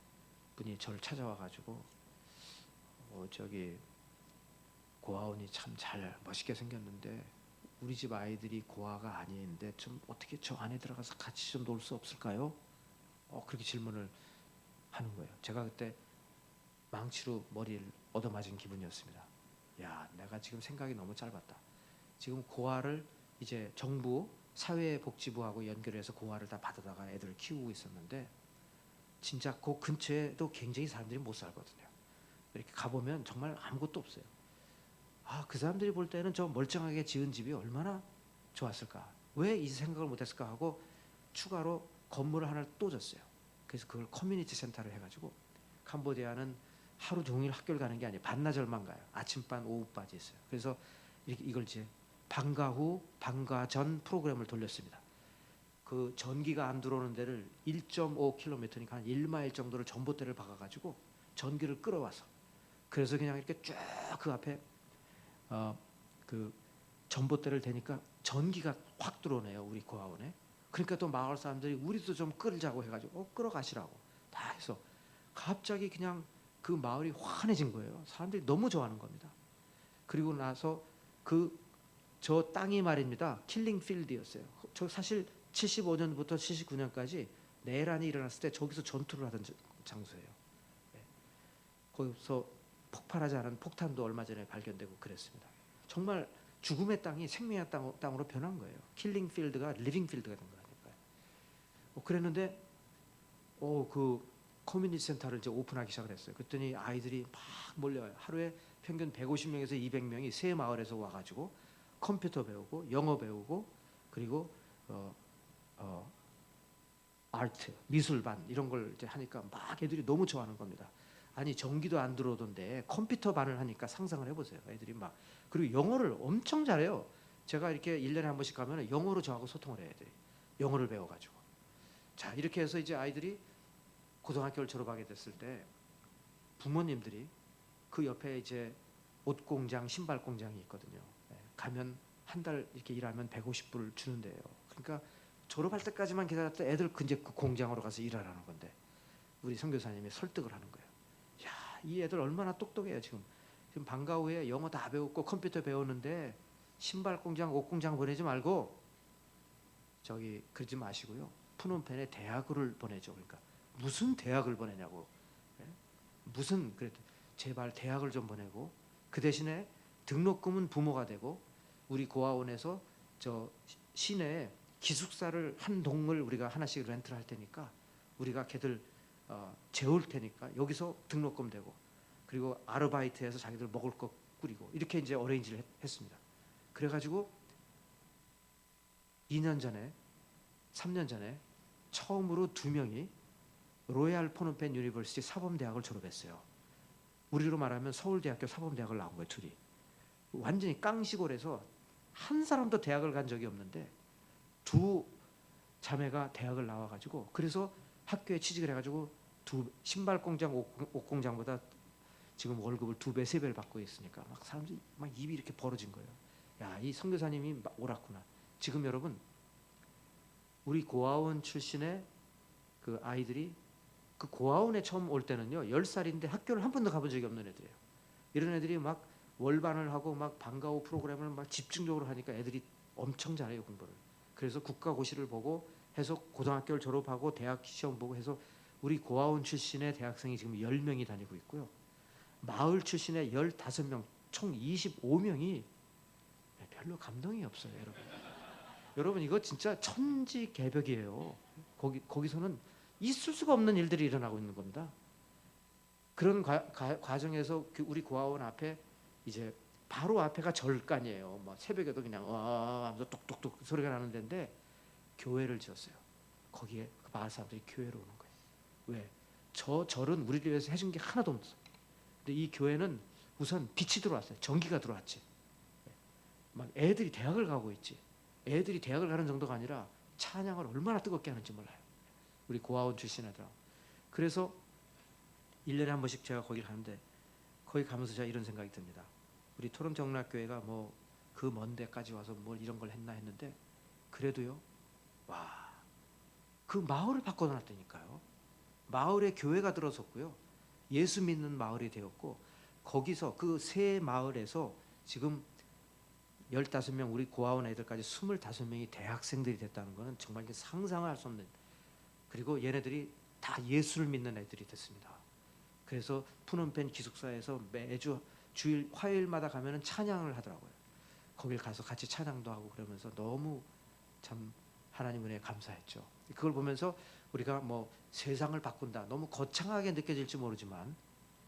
분이 저를 찾아와가지고 저기 고아원이 참 잘 멋있게 생겼는데 우리 집 아이들이 고아가 아닌데 좀 어떻게 저 안에 들어가서 같이 좀 놀 수 없을까요? 그렇게 질문을 하는 거예요. 제가 그때 망치로 머리를 얻어맞은 기분이었습니다. 야, 내가 지금 생각이 너무 짧았다. 지금 고아를 이제 정부 사회복지부하고 연결해서 고아를 다 받아다가 애들을 키우고 있었는데 진짜 그 근처에도 굉장히 사람들이 못 살거든요. 이렇게 가보면 정말 아무것도 없어요. 그 사람들이 볼 때는 저 멀쩡하게 지은 집이 얼마나 좋았을까, 왜 이 생각을 못했을까 하고 추가로 건물을 하나 또 줬어요. 그래서 그걸 커뮤니티 센터를 해가지고 캄보디아는 하루 종일 학교를 가는 게 아니에요. 반나절만 가요. 아침반 오후까지 있어요. 그래서 이걸 이제 방과 후 방과 전 프로그램을 돌렸습니다. 그 전기가 안 들어오는 데를 1.5km니까 한 1마일 정도를 전봇대를 박아가지고 전기를 끌어와서 그래서 그냥 이렇게 쭉 그 앞에 그 전봇대를 대니까 전기가 확 들어오네요. 우리 고아원에. 그러니까 또 마을 사람들이 우리도 좀 끌자고 해가지고 끌어가시라고 다 해서 갑자기 그냥 그 마을이 환해진 거예요. 사람들이 너무 좋아하는 겁니다. 그리고 나서 저 땅이 말입니다. 킬링 필드였어요. 저 사실 75년부터 79년까지 내란이 일어났을 때 저기서 전투를 하던 장소예요. 거기서 폭발하지 않은 폭탄도 얼마 전에 발견되고 그랬습니다. 정말 죽음의 땅이 생명의 땅으로 변한 거예요. 킬링 필드가 리빙 필드가 된 거라니까요. 그랬는데 그 커뮤니티 센터를 이제 오픈하기 시작을 했어요. 그랬더니 아이들이 막 몰려와요. 하루에 평균 150명에서 200명이 세 마을에서 와가지고 컴퓨터 배우고 영어 배우고 그리고 아트 미술반 이런 걸 이제 하니까 막 애들이 너무 좋아하는 겁니다. 아니 전기도 안 들어오던데 컴퓨터 반을 하니까 상상을 해보세요. 애들이 막 그리고 영어를 엄청 잘해요. 제가 이렇게 1년에 한 번씩 가면 영어로 저하고 소통을 해야 돼요. 영어를 배워가지고 자 이렇게 해서 이제 아이들이 고등학교를 졸업하게 됐을 때 부모님들이 그 옆에 이제 옷 공장, 신발 공장이 있거든요. 가면 한 달 이렇게 일하면 150불을 주는데요. 그러니까 졸업할 때까지만 기다렸다 애들 이제 그 공장으로 가서 일하라는 건데 우리 선교사님이 설득을 하는 거예요. 야, 이 애들 얼마나 똑똑해요. 지금 방과 후에 영어 다 배웠고 컴퓨터 배우는데 신발 공장, 옷 공장 보내지 말고 저기 그러지 마시고요. 푸놈펜에 대학을 보내죠. 그러니까 무슨 대학을 보내냐고. 무슨 그래도 제발 대학을 좀 보내고 그 대신에 등록금은 부모가 되고 우리 고아원에서 저 시내에 기숙사를 한 동을 우리가 하나씩 렌트를 할 테니까 우리가 걔들 재울 테니까 여기서 등록금 되고 그리고 아르바이트해서 자기들 먹을 거 꾸리고 이렇게 이제 어레인지를 했습니다. 그래가지고 2년 전에 3년 전에 처음으로 2명이 로얄 포놈펜 유니버시티 사범대학을 졸업했어요. 우리로 말하면 서울대학교 사범대학을 나온 거예요. 둘이. 완전히 깡시골에서 한 사람도 대학을 간 적이 없는데 두 자매가 대학을 나와가지고 그래서 학교에 취직을 해가지고 신발 공장, 옷 공장보다 지금 월급을 2배, 3배를 받고 있으니까 막 사람들이 막 입이 이렇게 벌어진 거예요. 야, 이 선교사님이 옳았구나. 지금 여러분 우리 고아원 출신의 그 아이들이 그 고아원에 처음 올 때는요 10살인데 학교를 한 번도 가본 적이 없는 애들이에요. 이런 애들이 막 월반을 하고 막 방과 후 프로그램을 막 집중적으로 하니까 애들이 엄청 잘해요 공부를. 그래서 국가고시를 보고 해서 고등학교를 졸업하고 대학 시험 보고 해서 우리 고아원 출신의 대학생이 지금 10명이 다니고 있고요. 마을 출신의 15명 총 25명이 별로 감동이 없어요, 여러분. 여러분 이거 진짜 천지개벽이에요. 거기서는 있을 수가 없는 일들이 일어나고 있는 겁니다. 그런 과정에서 우리 고아원 앞에 이제 바로 앞에가 절간이에요. 뭐 새벽에도 그냥 와 하면서 똑똑똑 소리가 나는 데인데 교회를 지었어요. 거기에 그 마을 사람들이 교회로 오는 거예요. 왜? 저 절은 우리를 위해서 해준 게 하나도 없어. 근데 이 교회는 우선 빛이 들어왔어요. 전기가 들어왔지. 막 애들이 대학을 가고 있지. 애들이 대학을 가는 정도가 아니라 찬양을 얼마나 뜨겁게 하는지 몰라요. 우리 고아원 출신 애들. 그래서 1년에 한 번씩 제가 거기 가는데 거기 가면서 제가 이런 생각이 듭니다. 우리 토론정락교회가 뭐 그 먼 데까지 와서 뭘 이런 걸 했나 했는데 그래도요. 와, 그 마을을 바꿔놨다니까요. 마을에 교회가 들어섰고요. 예수 믿는 마을이 되었고 거기서 그 새 마을에서 지금 15명 우리 고아원 애들까지 25명이 대학생들이 됐다는 것은 정말 상상할 수 없는. 그리고 얘네들이 다 예수를 믿는 애들이 됐습니다. 그래서 푸놈펜 기숙사에서 매주 주일 화요일마다 가면은 찬양을 하더라고요. 거길 가서 같이 찬양도 하고 그러면서 너무 참 하나님 은혜에 감사했죠. 그걸 보면서 우리가 뭐 세상을 바꾼다 너무 거창하게 느껴질지 모르지만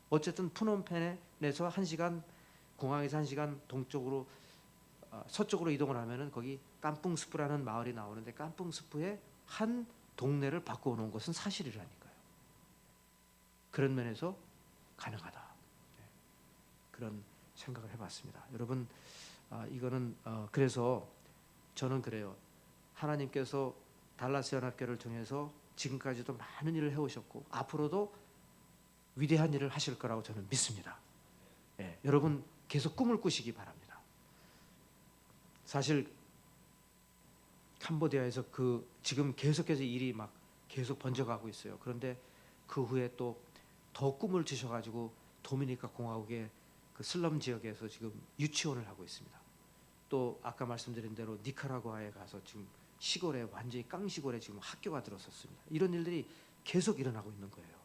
어쨌든 푸놈펜에서 1시간 공항에서 1시간 동쪽으로 서쪽으로 이동을 하면은 거기 깐풍스프라는 마을이 나오는데 깐풍스프의 한 동네를 바꿔 놓은 것은 사실이라니까요. 그런 면에서 가능하다. 그런 생각을 해봤습니다. 여러분 이거는 그래서 저는 그래요. 하나님께서 달라스 연합교를 통해서 지금까지도 많은 일을 해오셨고 앞으로도 위대한 일을 하실 거라고 저는 믿습니다. 예, 여러분 계속 꿈을 꾸시기 바랍니다. 사실 캄보디아에서 지금 계속해서 일이 막 계속 번져가고 있어요. 그런데 그 후에 또 더 꿈을 주셔가지고 도미니카 공화국의 그 슬럼 지역에서 지금 유치원을 하고 있습니다. 또 아까 말씀드린 대로 니카라과에 가서 지금 시골에 완전히 깡시골에 지금 학교가 들어섰습니다. 이런 일들이 계속 일어나고 있는 거예요.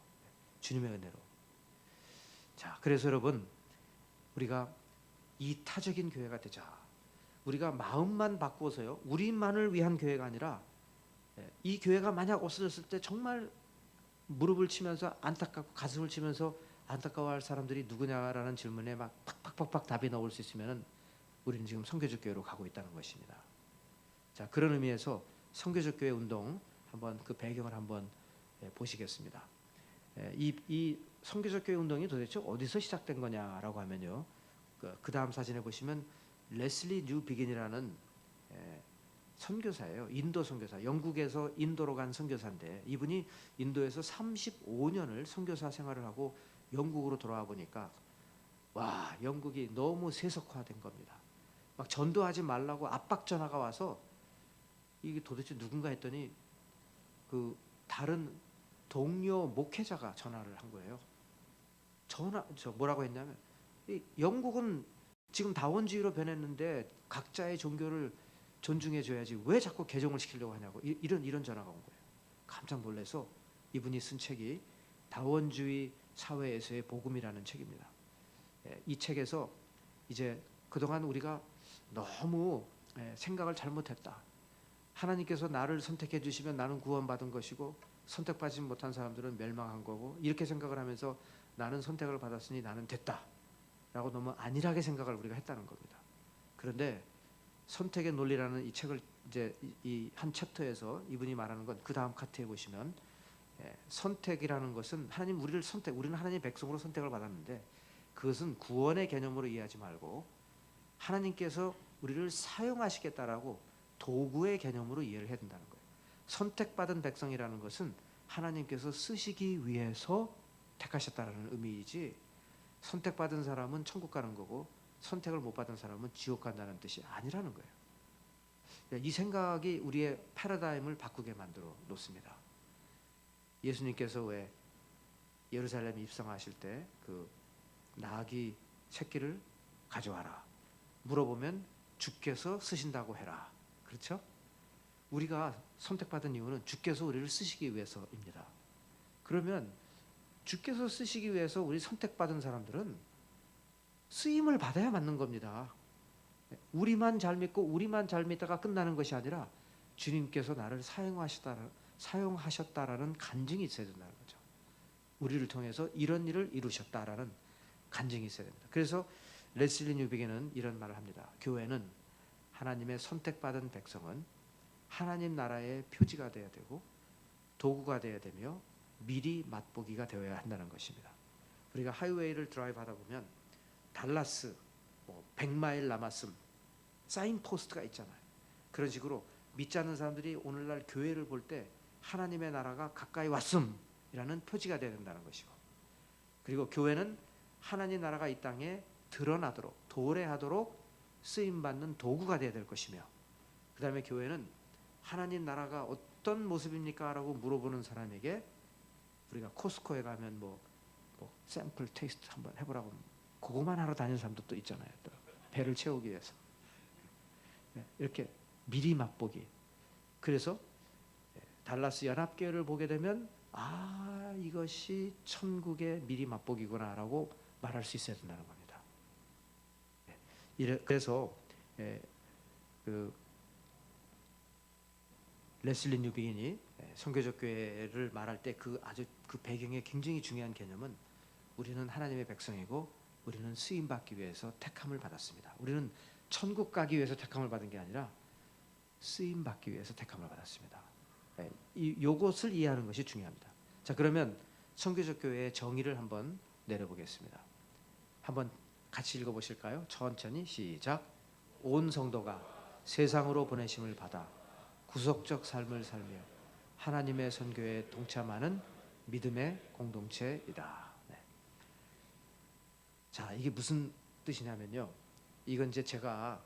주님의 은혜로. 자, 그래서 여러분 우리가 이타적인 교회가 되자. 우리가 마음만 바꾸어서요. 우리만을 위한 교회가 아니라 이 교회가 만약 없어졌을 때 정말 무릎을 치면서 안타깝고 가슴을 치면서 안타까워할 사람들이 누구냐라는 질문에 막 팍팍팍팍 답이 나올 수 있으면은 우리는 지금 선교적 교회로 가고 있다는 것입니다. 자, 그런 의미에서 선교적 교회 운동 한번 그 배경을 한번 보시겠습니다. 이 선교적 교회 운동이 도대체 어디서 시작된 거냐라고 하면요. 그 다음 사진에 보시면 레슬리 뉴 비긴이라는 선교사예요. 인도 선교사. 영국에서 인도로 간 선교사인데 이분이 인도에서 35년을 선교사 생활을 하고 영국으로 돌아와 보니까 와, 영국이 너무 세속화된 겁니다. 막 전도하지 말라고 압박 전화가 와서 이게 도대체 누군가 했더니 그 다른 동료 목회자가 전화를 한 거예요. 뭐라고 했냐면 영국은 지금 다원주의로 변했는데 각자의 종교를 존중해줘야지 왜 자꾸 개종을 시키려고 하냐고 이런 전화가 온 거예요. 깜짝 놀라서 이분이 쓴 책이 다원주의 사회에서의 복음이라는 책입니다. 이 책에서 이제 그동안 우리가 너무 생각을 잘못했다. 하나님께서 나를 선택해 주시면 나는 구원받은 것이고 선택받지 못한 사람들은 멸망한 거고 이렇게 생각을 하면서 나는 선택을 받았으니 나는 됐다 라고 너무 안일하게 생각을 우리가 했다는 겁니다. 그런데 선택의 논리라는 이 책을 이제 이 한 챕터에서 이분이 말하는 건 그 다음 카트에 보시면 선택이라는 것은 우리는 하나님의 백성으로 선택을 받았는데 그것은 구원의 개념으로 이해하지 말고 하나님께서 우리를 사용하시겠다라고 도구의 개념으로 이해를 해야 된다는 거예요. 선택받은 백성이라는 것은 하나님께서 쓰시기 위해서 택하셨다라는 의미이지 선택받은 사람은 천국 가는 거고 선택을 못 받은 사람은 지옥 간다는 뜻이 아니라는 거예요. 이 생각이 우리의 패러다임을 바꾸게 만들어 놓습니다. 예수님께서 왜 예루살렘에 입성하실 때 그 나귀 새끼를 가져와라 물어보면 주께서 쓰신다고 해라. 그렇죠? 우리가 선택받은 이유는 주께서 우리를 쓰시기 위해서입니다. 그러면 주께서 쓰시기 위해서 우리 선택받은 사람들은 쓰임을 받아야 맞는 겁니다. 우리만 잘 믿고 우리만 잘 믿다가 끝나는 것이 아니라 주님께서 나를 사용하셨다라는 간증이 있어야 된다는 거죠. 우리를 통해서 이런 일을 이루셨다라는 간증이 있어야 됩니다. 그래서 레슬리 뉴비기는 이런 말을 합니다. 교회는 하나님의 선택받은 백성은 하나님 나라의 표지가 되어야 되고 도구가 되어야 되며 미리 맛보기가 되어야 한다는 것입니다. 우리가 하이웨이를 드라이브 하다 보면 달라스 100마일 남았음 사인 포스트가 있잖아요. 그런 식으로 믿지 않는 사람들이 오늘날 교회를 볼 때 하나님의 나라가 가까이 왔음이라는 표지가 되어야 된다는 것이고, 그리고 교회는 하나님 나라가 이 땅에 드러나도록 도래하도록 쓰임받는 도구가 되어야 될 것이며, 그 다음에 교회는 하나님 나라가 어떤 모습입니까? 라고 물어보는 사람에게 우리가 코스코에 가면 뭐 샘플 테이스트 한번 해보라고 그거만 하러 다니는 사람도 또 있잖아요. 또 배를 채우기 위해서 이렇게 미리 맛보기. 그래서 달라스 연합교회를 보게 되면 이것이 천국의 미리 맛보기구나라고 말할 수 있어야 된다는 겁니다. 그래서 그 레슬리 뉴비긴이 선교적 교회를 말할 때 그 배경에 굉장히 중요한 개념은 우리는 하나님의 백성이고 우리는 쓰임 받기 위해서 택함을 받았습니다. 우리는 천국 가기 위해서 택함을 받은 게 아니라 쓰임 받기 위해서 택함을 받았습니다. 요것을 이해하는 것이 중요합니다. 자, 그러면 선교적 교회의 정의를 한번 내려보겠습니다. 한번 같이 읽어보실까요? 천천히 시작. 온 성도가 세상으로 보내심을 받아 구속적 삶을 살며 하나님의 선교에 동참하는 믿음의 공동체이다. 네. 자, 이게 무슨 뜻이냐면요. 이건 이제 제가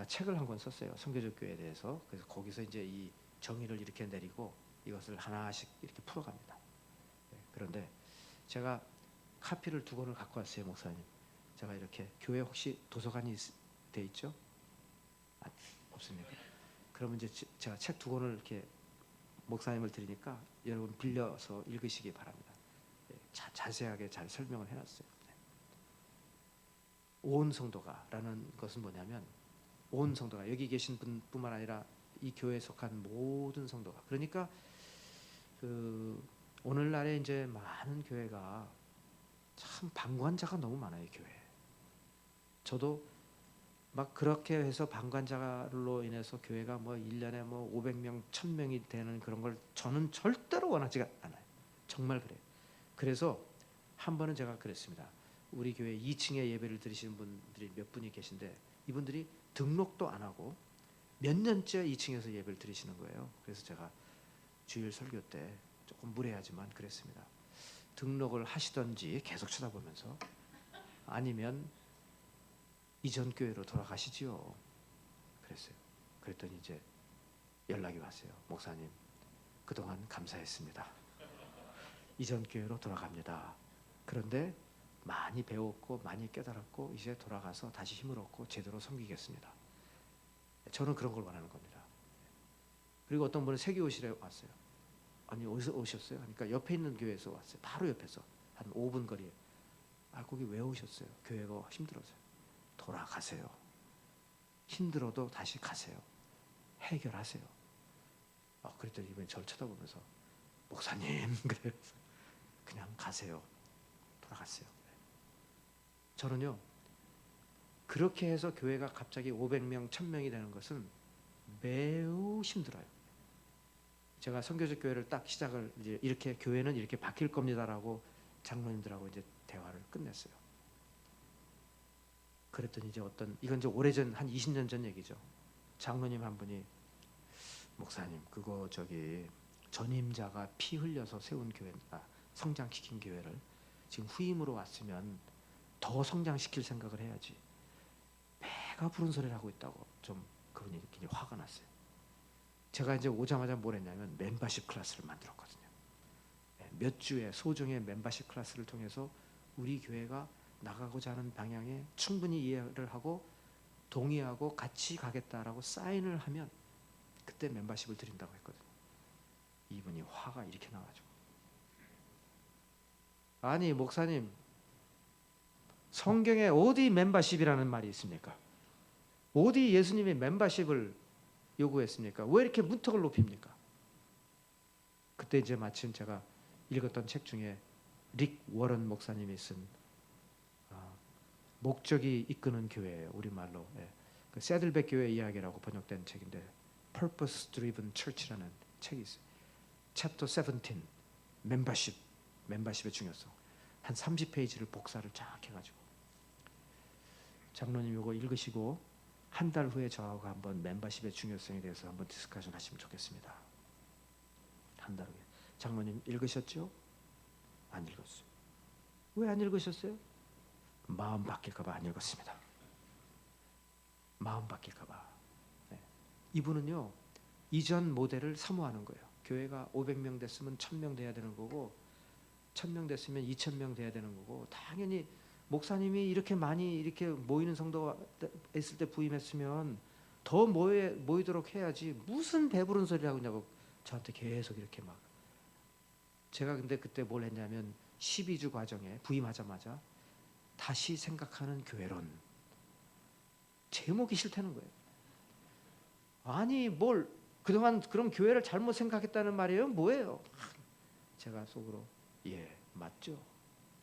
책을 한 권 썼어요. 선교적 교회에 대해서. 그래서 거기서 이제 이 정의를 이렇게 내리고 이것을 하나씩 이렇게 풀어갑니다. 네. 그런데 제가 카피를 2권을 갖고 왔어요, 목사님. 제가 이렇게 교회 혹시 도서관이 돼 있죠? 없습니까? 그러면 이제 제가 책 2권을 이렇게 목사님을 드리니까 여러분 빌려서 읽으시기 바랍니다. 자세하게 잘 설명을 해놨어요. 온 성도가라는 것은 뭐냐면 온 성도가 여기 계신 분뿐만 아니라 이 교회에 속한 모든 성도가, 그러니까 오늘날에 이제 많은 교회가 참 방관자가 너무 많아요. 교회. 저도 막 그렇게 해서 방관자로 인해서 교회가 1년에 500명, 1000명이 되는 그런 걸 저는 절대로 원하지가 않아요. 정말 그래요. 그래서 한 번은 제가 그랬습니다. 우리 교회 2층에 예배를 드리시는 분들이 몇 분이 계신데 이분들이 등록도 안 하고 몇 년째 2층에서 예배를 드리시는 거예요. 그래서 제가 주일 설교 때 조금 무례하지만 그랬습니다. 등록을 하시던지 계속 쳐다보면서, 아니면 이전 교회로 돌아가시지요. 그랬어요. 그랬더니 이제 연락이 왔어요. 목사님, 그동안 감사했습니다. 이전 교회로 돌아갑니다. 그런데 많이 배웠고 많이 깨달았고 이제 돌아가서 다시 힘을 얻고 제대로 섬기겠습니다. 저는 그런 걸 원하는 겁니다. 그리고 어떤 분은 세교오실에 왔어요. 아니, 어디서 오셨어요? 그러니까 옆에 있는 교회에서 왔어요. 바로 옆에서 한 5분 거리에. 거기 왜 오셨어요? 교회가 힘들어서요. 돌아가세요. 힘들어도 다시 가세요. 해결하세요. 그랬더니 이번에 저를 쳐다보면서 목사님 그래서 그냥 가세요. 돌아갔어요. 저는요, 그렇게 해서 교회가 갑자기 500명, 1000명이 되는 것은 매우 힘들어요. 제가 선교적 교회를 딱 시작을 이제 이렇게 교회는 이렇게 바뀔 겁니다라고 장로님들하고 이제 대화를 끝냈어요. 그랬더니 이제 이건 이제 오래전 한 20년 전 얘기죠. 장로님 한 분이 목사님 그거 전임자가 피 흘려서 세운 교회, 성장시킨 교회를 지금 후임으로 왔으면 더 성장시킬 생각을 해야지. 배가 부른 소리를 하고 있다고 좀 그분이 굉장히 화가 났어요. 제가 이제 오자마자 뭘 했냐면 멤버십 클래스를 만들었거든요. 몇 주의 소정의 멤버십 클래스를 통해서 우리 교회가 나가고자 하는 방향에 충분히 이해를 하고 동의하고 같이 가겠다라고 사인을 하면 그때 멤버십을 드린다고 했거든요. 이분이 화가 이렇게 나가지고, 아니 목사님 성경에 어디 멤버십이라는 말이 있습니까? 어디 예수님이 멤버십을 요구했습니까? 왜 이렇게 문턱을 높입니까? 그때 이제 마침 제가 읽었던 책 중에 릭 워런 목사님이 쓴 목적이 이끄는 교회예요. 우리말로 그 새들백 교회 이야기라고 번역된 책인데 Purpose Driven Church라는 책이 있어요. 챕터 17 멤버십의 중요성 한 30페이지를 복사를 쫙 해가지고 장로님 이거 읽으시고 한 달 후에 저하고 한번 멤버십의 중요성에 대해서 한번 디스커션 하시면 좋겠습니다. 한 달 후에. 장로님 읽으셨죠? 안 읽었어요. 왜 안 읽으셨어요? 마음 바뀔까봐 안 읽었습니다. 마음 바뀔까봐. 네. 이분은요 이전 모델을 사모하는 거예요. 교회가 500명 됐으면 1000명 돼야 되는 거고 1000명 됐으면 2000명 돼야 되는 거고 당연히 목사님이 이렇게 많이 이렇게 모이는 성도가 있을 때 부임했으면 더 모이도록 해야지 무슨 배부른 소리를 하고 있냐고 저한테 계속 이렇게 막. 제가 근데 그때 뭘 했냐면 12주 과정에 부임하자마자 다시 생각하는 교회론 제목이 싫다는 거예요. 아니 뭘 그동안 그럼 교회를 잘못 생각했다는 말이에요? 뭐예요? 제가 속으로 예 맞죠.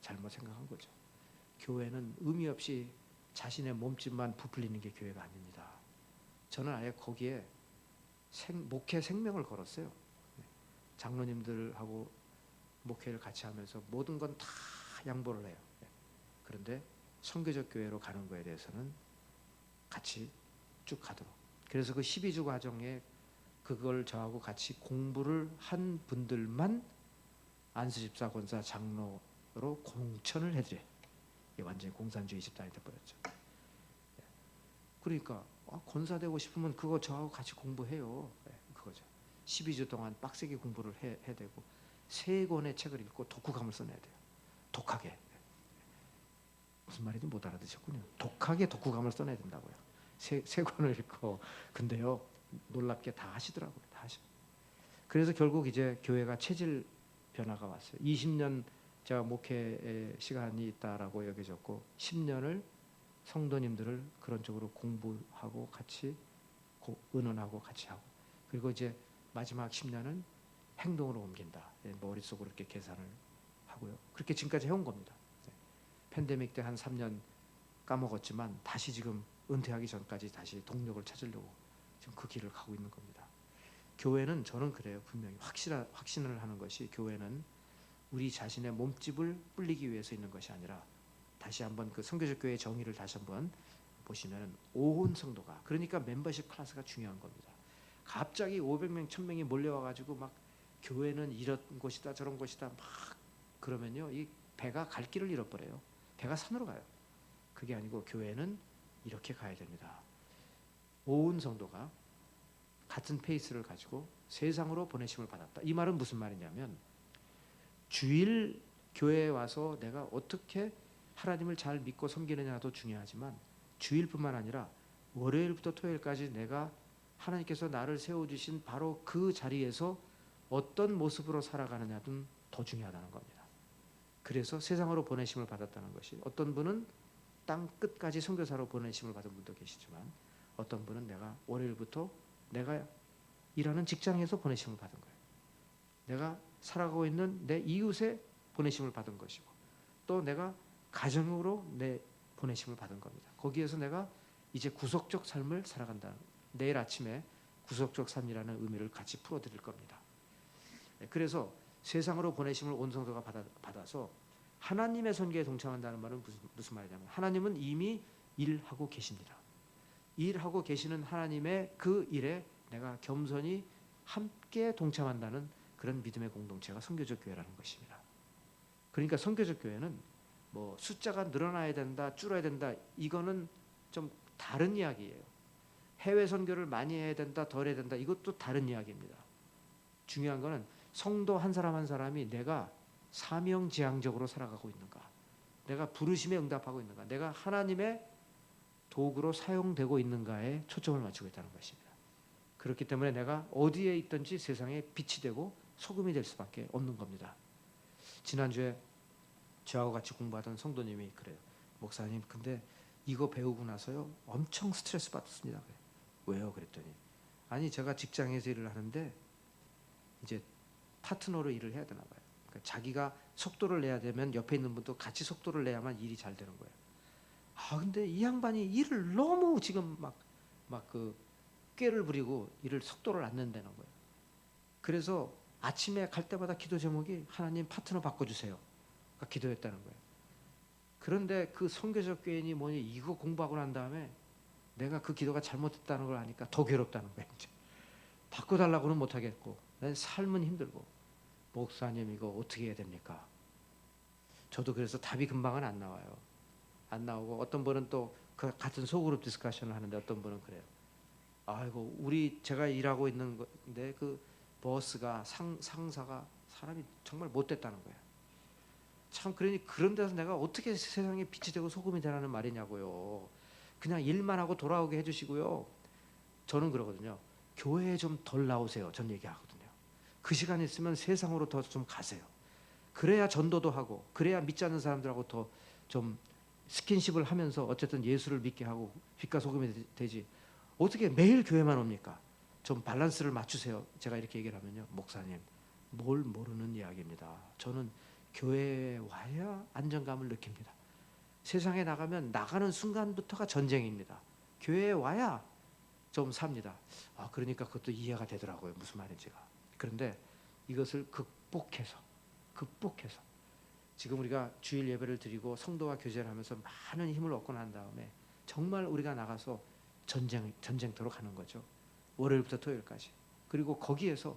잘못 생각한 거죠. 교회는 의미 없이 자신의 몸집만 부풀리는 게 교회가 아닙니다. 저는 아예 거기에 목회 생명을 걸었어요. 장로님들하고 목회를 같이 하면서 모든 건 다 양보를 해요. 그런데 선교적 교회로 가는 거에 대해서는 같이 쭉 가도록. 그래서 그 12주 과정에 그걸 저하고 같이 공부를 한 분들만 안수집사 권사 장로로 공천을 해드려요. 완전히 공산주의 집단이 돼버렸죠. 그러니까 권사 되고 싶으면 그거 저하고 같이 공부해요. 그거죠. 12주 동안 빡세게 공부를 해야 되고 3권의 책을 읽고 독후감을 써내야 돼요. 독하게. 무슨 말인지 못 알아듣셨군요. 독하게 독후감을 써내야 된다고요. 세 권을 읽고. 근데요 놀랍게 다 하시더라고요. 다 하셔. 그래서 결국 이제 교회가 체질 변화가 왔어요. 20년 제가 목회 시간이 있다라고 여겨졌고 10년을 성도님들을 그런 쪽으로 공부하고 같이 의논하고 같이 하고 그리고 이제 마지막 10년은 행동으로 옮긴다. 머릿속으로 이렇게 계산을 하고요. 그렇게 지금까지 해온 겁니다. 팬데믹 때 한 3년 까먹었지만 다시 지금 은퇴하기 전까지 다시 동력을 찾으려고 지금 그 길을 가고 있는 겁니다. 교회는 저는 그래요. 분명히 확신을 하는 것이 교회는 우리 자신의 몸집을 불리기 위해서 있는 것이 아니라 다시 한번 그 선교적 교회의 정의를 다시 한번 보시면 온 성도가 그러니까 멤버십 클래스가 중요한 겁니다. 갑자기 500명, 1000명이 몰려와가지고 막 교회는 이런 곳이다 저런 곳이다 막 그러면요 이 배가 갈 길을 잃어버려요. 배가 산으로 가요. 그게 아니고 교회는 이렇게 가야 됩니다. 온 성도가 같은 페이스를 가지고 세상으로 보내심을 받았다. 이 말은 무슨 말이냐면 주일 교회에 와서 내가 어떻게 하나님을 잘 믿고 섬기느냐도 중요하지만 주일뿐만 아니라 월요일부터 토요일까지 내가 하나님께서 나를 세워주신 바로 그 자리에서 어떤 모습으로 살아가느냐는 더 중요하다는 겁니다. 그래서 세상으로 보내심을 받았다는 것이 어떤 분은 땅 끝까지 선교사로 보내심을 받은 분도 계시지만 어떤 분은 내가 월요일부터 내가 일하는 직장에서 보내심을 받은 거예요. 내가 살아가고 있는 내 이웃에 보내심을 받은 것이고 또 내가 가정으로 내 보내심을 받은 겁니다. 거기에서 내가 이제 구속적 삶을 살아간다. 내일 아침에 구속적 삶이라는 의미를 같이 풀어드릴 겁니다. 그래서 세상으로 보내심을 온 성도가 받아서 하나님의 선교에 동참한다는 말은 무슨 말이냐면 하나님은 이미 일하고 계십니다. 일하고 계시는 하나님의 그 일에 내가 겸손히 함께 동참한다는 그런 믿음의 공동체가 선교적 교회라는 것입니다. 그러니까 선교적 교회는 뭐 숫자가 늘어나야 된다, 줄어야 된다 이거는 좀 다른 이야기예요. 해외 선교를 많이 해야 된다, 덜 해야 된다 이것도 다른 이야기입니다. 중요한 거는 성도 한 사람 한 사람이 내가 사명지향적으로 살아가고 있는가, 내가 부르심에 응답하고 있는가, 내가 하나님의 도구로 사용되고 있는가에 초점을 맞추고 있다는 것입니다. 그렇기 때문에 내가 어디에 있든지 세상에 빛이 되고 소금이 될 수밖에 없는 겁니다. 지난주에 저하고 같이 공부하던 성도님이 그래요. 목사님 근데 이거 배우고 나서요 엄청 스트레스 받았습니다. 왜요? 그랬더니 아니 제가 직장에서 일을 하는데 이제 파트너로 일을 해야 되나 봐요. 그러니까 자기가 속도를 내야 되면 옆에 있는 분도 같이 속도를 내야만 일이 잘 되는 거예요. 아 근데 이 양반이 일을 너무 지금 막 그 꾀를 부리고 일을 속도를 안 낸다는 거예요. 그래서 아침에 갈 때마다 기도 제목이 하나님 파트너 바꿔주세요. 그러니까 기도했다는 거예요. 그런데 그 선교적 꾀인이 뭐니 이거 공부하고 난 다음에 내가 그 기도가 잘못됐다는 걸 아니까 더 괴롭다는 거예요. 이제. 바꿔달라고는 못하겠고 내 삶은 힘들고 목사님 이거 어떻게 해야 됩니까? 저도 그래서 답이 금방은 안 나와요. 안 나오고 어떤 분은 또 그 같은 소그룹 디스커션을 하는데 어떤 분은 그래요. 아이고 제가 일하고 있는 건데 그 버스가 상사가 사람이 정말 못됐다는 거예요. 참 그러니 그런 데서 내가 어떻게 세상에 빛이 되고 소금이 되라는 말이냐고요. 그냥 일만 하고 돌아오게 해주시고요. 저는 그러거든요. 교회에 좀 덜 나오세요. 전 얘기하거든요. 그 시간 있으면 세상으로 더 좀 가세요. 그래야 전도도 하고 그래야 믿지 않는 사람들하고 더 좀 스킨십을 하면서 어쨌든 예수를 믿게 하고 빛과 소금이 되지. 어떻게 매일 교회만 옵니까? 좀 밸런스를 맞추세요. 제가 이렇게 얘기를 하면요. 목사님 뭘 모르는 이야기입니다. 저는 교회에 와야 안정감을 느낍니다. 세상에 나가면 나가는 순간부터가 전쟁입니다. 교회에 와야 좀 삽니다. 아 그러니까 그것도 이해가 되더라고요. 무슨 말인지가. 그런데 이것을 극복해서 지금 우리가 주일 예배를 드리고 성도와 교제를 하면서 많은 힘을 얻고 난 다음에 정말 우리가 나가서 전쟁터로 가는 거죠. 월요일부터 토요일까지. 그리고 거기에서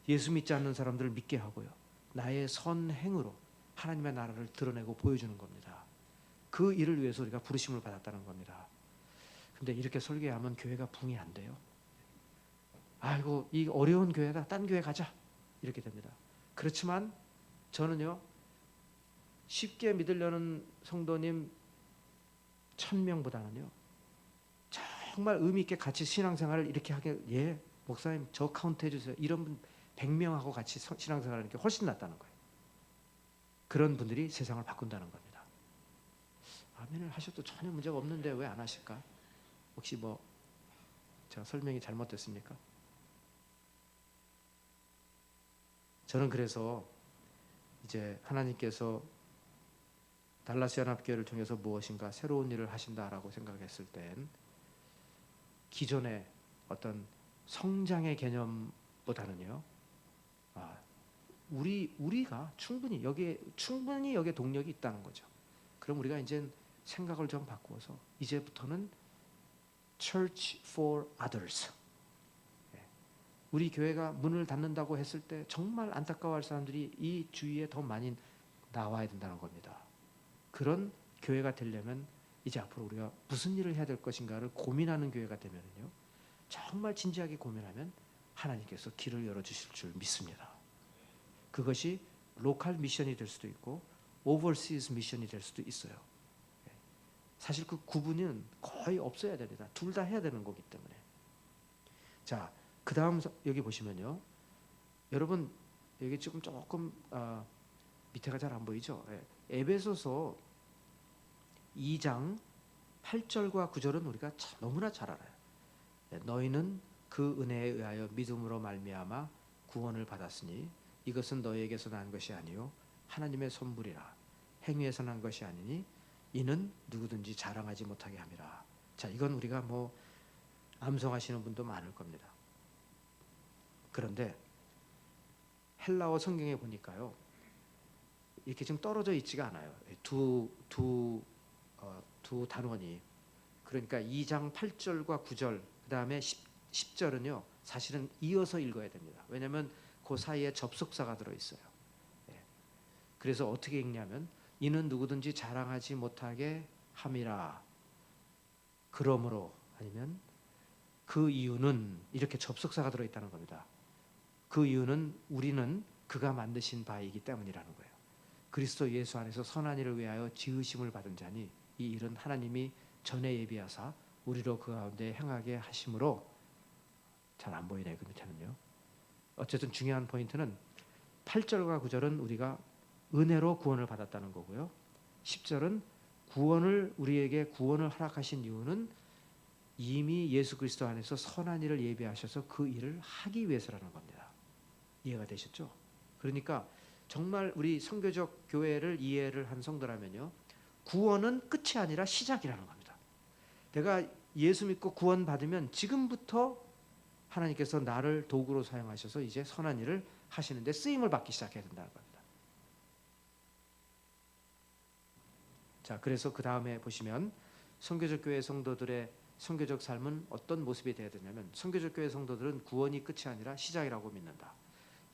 예수 믿지 않는 사람들을 믿게 하고요. 나의 선행으로 하나님의 나라를 드러내고 보여주는 겁니다. 그 일을 위해서 우리가 부르심을 받았다는 겁니다. 근데 이렇게 설교하면 교회가 붕이 안 돼요. 아이고 이 어려운 교회다. 딴 교회 가자. 이렇게 됩니다. 그렇지만 저는요. 쉽게 믿으려는 성도님 1000명보다는요. 정말 의미 있게 같이 신앙생활을 이렇게 하게 예 목사님 저 카운트 해주세요. 이런 분 100명하고 같이 신앙생활하는 게 훨씬 낫다는 거예요. 그런 분들이 세상을 바꾼다는 겁니다. 아멘을 하셔도 전혀 문제가 없는데 왜 안 하실까? 혹시 뭐 제가 설명이 잘못됐습니까? 저는 그래서 이제 하나님께서 달라스 연합교회를 통해서 무엇인가 새로운 일을 하신다라고 생각했을 땐 기존의 어떤 성장의 개념보다는요. 우리가 충분히 여기에 동력이 있다는 거죠. 그럼 우리가 이제 생각을 좀 바꾸어서 이제부터는 Church for Others. 우리 교회가 문을 닫는다고 했을 때 정말 안타까워할 사람들이 이 주위에 더 많이 나와야 된다는 겁니다. 그런 교회가 되려면 이제 앞으로 우리가 무슨 일을 해야 될 것인가를 고민하는 교회가 되면요. 정말 진지하게 고민하면 하나님께서 길을 열어주실 줄 믿습니다. 그것이 로컬 미션이 될 수도 있고 오버시즈 미션이 될 수도 있어요. 사실 그 구분은 거의 없어야 됩니다. 둘 다 해야 되는 거기 때문에. 자, 그 다음 여기 보시면요. 여러분 여기 조금 밑에가 잘 안 보이죠? 에베소서 2장 8절과 9절은 우리가 너무나 잘 알아요. 너희는 그 은혜에 의하여 믿음으로 말미암아 구원을 받았으니 이것은 너희에게서 난 것이 아니요 하나님의 선물이라. 행위에서 난 것이 아니니 이는 누구든지 자랑하지 못하게 함이라. 자, 이건 우리가 뭐 암송하시는 분도 많을 겁니다. 그런데 헬라어 성경에 보니까요. 이렇게 좀 떨어져 있지가 않아요. 두 단원이. 그러니까 2장 8절과 9절 그다음에 10절은요. 사실은 이어서 읽어야 됩니다. 왜냐하면 그 사이에 접속사가 들어있어요. 그래서 어떻게 읽냐면 이는 누구든지 자랑하지 못하게 함이라. 그러므로 아니면 그 이유는 이렇게 접속사가 들어있다는 겁니다. 그 이유는 우리는 그가 만드신 바이기 때문이라는 거예요. 그리스도 예수 안에서 선한 일을 위하여 지으심을 받은 자니 이 일은 하나님이 전에 예비하사 우리로 그 가운데 행하게 하심으로. 잘 안 보이네 그 밑에는요. 어쨌든 중요한 포인트는 8절과 9절은 우리가 은혜로 구원을 받았다는 거고요. 10절은 우리에게 구원을 허락하신 이유는 이미 예수 그리스도 안에서 선한 일을 예비하셔서 그 일을 하기 위해서라는 겁니다. 이해가 되셨죠? 그러니까 정말 우리 선교적 교회를 이해를 한 성도라면요, 구원은 끝이 아니라 시작이라는 겁니다. 내가 예수 믿고 구원 받으면 지금부터 하나님께서 나를 도구로 사용하셔서 이제 선한 일을 하시는데 쓰임을 받기 시작해야 된다는 겁니다. 자, 그래서 그 다음에 보시면 선교적 교회 성도들의 선교적 삶은 어떤 모습이 되어야 되냐면, 선교적 교회 성도들은 구원이 끝이 아니라 시작이라고 믿는다.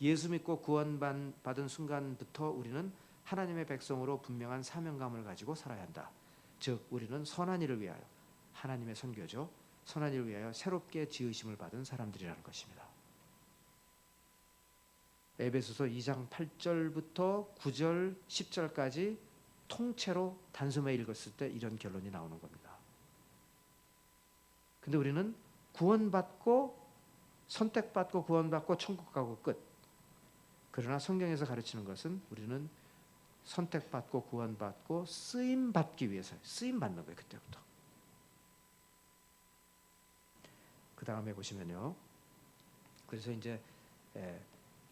예수 믿고 구원받은 순간부터 우리는 하나님의 백성으로 분명한 사명감을 가지고 살아야 한다. 즉 우리는 선한 일을 위하여, 하나님의 선교죠, 선한 일을 위하여 새롭게 지으심을 받은 사람들이라는 것입니다. 에베소서 2장 8절부터 9절 10절까지 통째로 단숨에 읽었을 때 이런 결론이 나오는 겁니다. 근데 우리는 구원받고 선택받고 구원받고 천국 가고 끝. 그러나 성경에서 가르치는 것은 우리는 선택받고 구원받고 쓰임 받기 위해서 쓰임 받는 거예요. 그때부터. 그 다음에 보시면요, 그래서 이제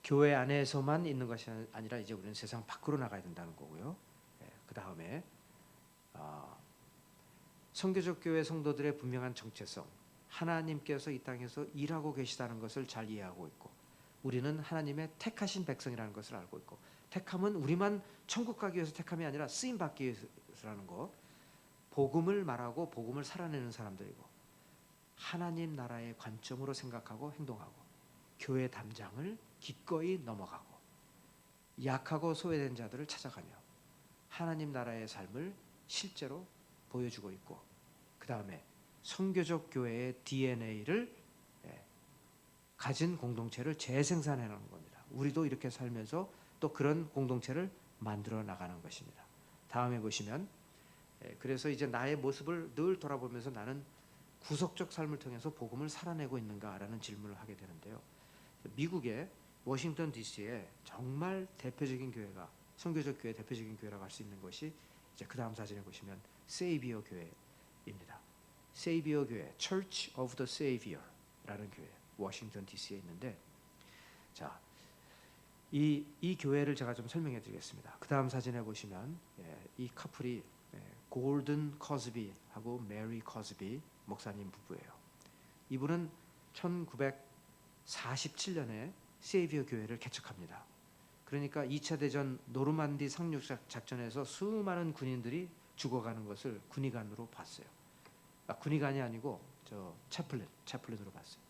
교회 안에서만 있는 것이 아니라 이제 우리는 세상 밖으로 나가야 된다는 거고요. 그 다음에 선교적 교회 성도들의 분명한 정체성, 하나님께서 이 땅에서 일하고 계시다는 것을 잘 이해하고 있고, 우리는 하나님의 택하신 백성이라는 것을 알고 있고, 택함은 우리만 천국 가기 위해서 택함이 아니라 쓰임 받기 위해서라는 것, 복음을 말하고 복음을 살아내는 사람들이고, 하나님 나라의 관점으로 생각하고 행동하고, 교회 담장을 기꺼이 넘어가고, 약하고 소외된 자들을 찾아가며 하나님 나라의 삶을 실제로 보여주고 있고, 그 다음에 선교적 교회의 DNA를 가진 공동체를 재생산해내는 겁니다. 우리도 이렇게 살면서 또 그런 공동체를 만들어 나가는 것입니다. 다음에 보시면, 그래서 이제 나의 모습을 늘 돌아보면서 나는 구속적 삶을 통해서 복음을 살아내고 있는가라는 질문을 하게 되는데요. 미국의 워싱턴 DC에 정말 대표적인 교회가, 선교적 교회 대표적인 교회라고 할 수 있는 것이 이제 그 다음 사진에 보시면 세이비어 교회입니다. 세이비어 교회, Church of the Savior라는 교회, 워싱턴 DC에 있는데, 자, 이 교회를 제가 좀 설명해 드리겠습니다. 그 다음 사진에 보시면 이 커플이 골든 커즈비하고 메리 커즈비 목사님 부부예요. 이분은 1947년에 세이비어 교회를 개척합니다. 그러니까 2차 대전 노르만디 상륙 작전에서 수많은 군인들이 죽어가는 것을 군의관으로 봤어요. 군의관이 아니고 채플린으로 봤어요.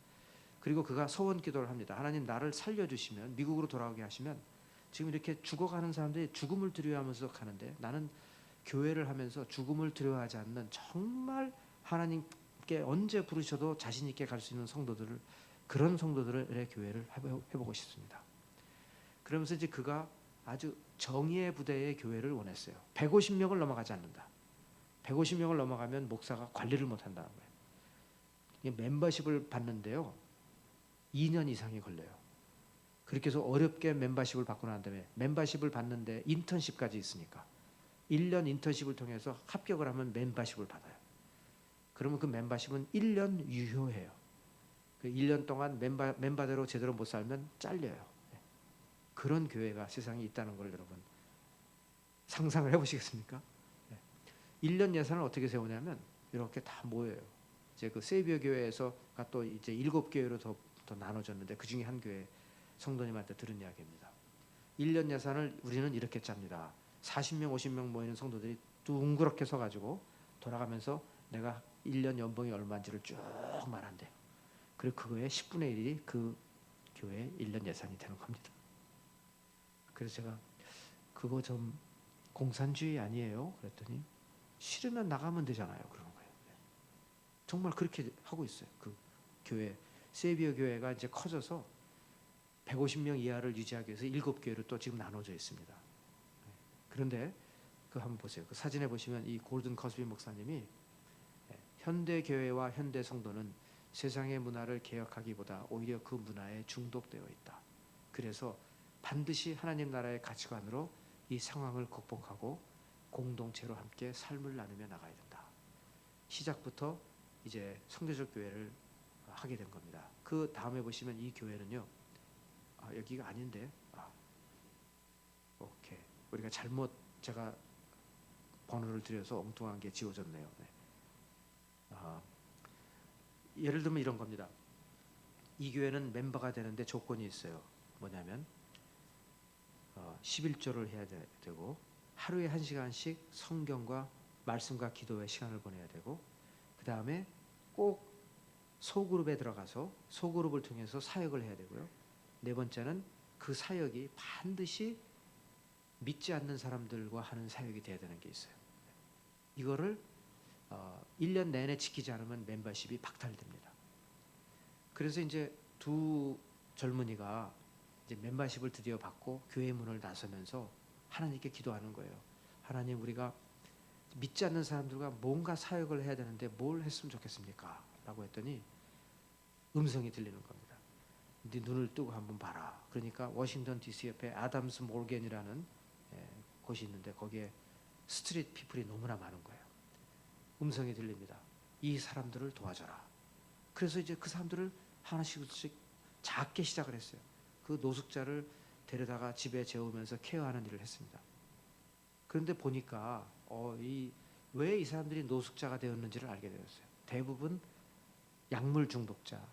그리고 그가 소원 기도를 합니다. 하나님, 나를 살려주시면, 미국으로 돌아오게 하시면, 지금 이렇게 죽어가는 사람들이 죽음을 두려워하면서 가는데, 나는 교회를 하면서 죽음을 두려워하지 않는 정말 하나님께 언제 부르셔도 자신 있게 갈 수 있는 성도들을, 그런 성도들의 교회를 해보고 싶습니다. 그러면서 이제 그가 아주 정의의 부대의 교회를 원했어요. 150명을 넘어가지 않는다. 150명을 넘어가면 목사가 관리를 못한다는 거예요. 멤버십을 받는데요, 2년 이상이 걸려요. 그렇게 해서 어렵게 멤버십을 받고 난 다음에, 멤버십을 받는데 인턴십까지 있으니까 1년 인턴십을 통해서 합격을 하면 멤버십을 받아요. 그러면 그 멤버십은 1년 유효해요. 그 1년 동안 멤버대로 제대로 못 살면 잘려요. 그런 교회가 세상에 있다는 걸 여러분 상상을 해보시겠습니까? 1년 예산을 어떻게 세우냐면 이렇게 다 모여요. 이제 그 세이비어 교회에서가 또 이제 7교회로 더 나눠졌는데, 그 중에 한 교회 성도님한테 들은 이야기입니다. 1년 예산을 우리는 이렇게 짭니다. 40명, 50명 모이는 성도들이 둥그렇게 서가지고 돌아가면서 내가 1년 연봉이 얼마인지를 쭉 말한대요. 그리고 그거의 10분의 1이 그 교회의 1년 예산이 되는 겁니다. 그래서 제가 그거 좀 공산주의 아니에요? 그랬더니 싫으면 나가면 되잖아요. 그런 거예요. 정말 그렇게 하고 있어요. 그 교회, 세이비어 교회가 이제 커져서 150명 이하를 유지하기 위해서 7교회로 또 지금 나눠져 있습니다. 그런데 그 한번 보세요. 그 사진에 보시면 이 골든 커스비 목사님이 현대 교회와 현대 성도는 세상의 문화를 개혁하기보다 오히려 그 문화에 중독되어 있다. 그래서 반드시 하나님 나라의 가치관으로 이 상황을 극복하고 공동체로 함께 삶을 나누며 나가야 된다. 시작부터 이제 성교적 교회를 하게 된 겁니다. 그 다음에 보시면 이 교회는요, 여기가 아닌데, 오케이, 우리가 잘못 제가 번호를 드려서 엉뚱한 게 지워졌네요. 네. 예를 들면 이런 겁니다. 이 교회는 멤버가 되는데 조건이 있어요. 뭐냐면 11조를 해야 되고, 하루에 1시간씩 성경과 말씀과 기도의 시간을 보내야 되고, 그 다음에 꼭 소그룹에 들어가서 소그룹을 통해서 사역을 해야 되고요. 네 번째는 그 사역이 반드시 믿지 않는 사람들과 하는 사역이 돼야 되는 게 있어요. 이거를 1년 내내 지키지 않으면 멤버십이 박탈됩니다. 그래서 이제 두 젊은이가 이제 멤버십을 드디어 받고 교회 문을 나서면서 하나님께 기도하는 거예요. 하나님, 우리가 믿지 않는 사람들과 뭔가 사역을 해야 되는데 뭘 했으면 좋겠습니까? 라고 했더니 음성이 들리는 겁니다. 네 눈을 뜨고 한번 봐라. 그러니까 워싱턴 DC 옆에 아담스 몰겐이라는 곳이 있는데 거기에 스트리트 피플이 너무나 많은 거예요. 음성이 들립니다. 이 사람들을 도와줘라. 그래서 이제 그 사람들을 하나씩 작게 시작을 했어요. 그 노숙자를 데려다가 집에 재우면서 케어하는 일을 했습니다. 그런데 보니까 왜 이 사람들이 노숙자가 되었는지를 알게 되었어요. 대부분 약물 중독자.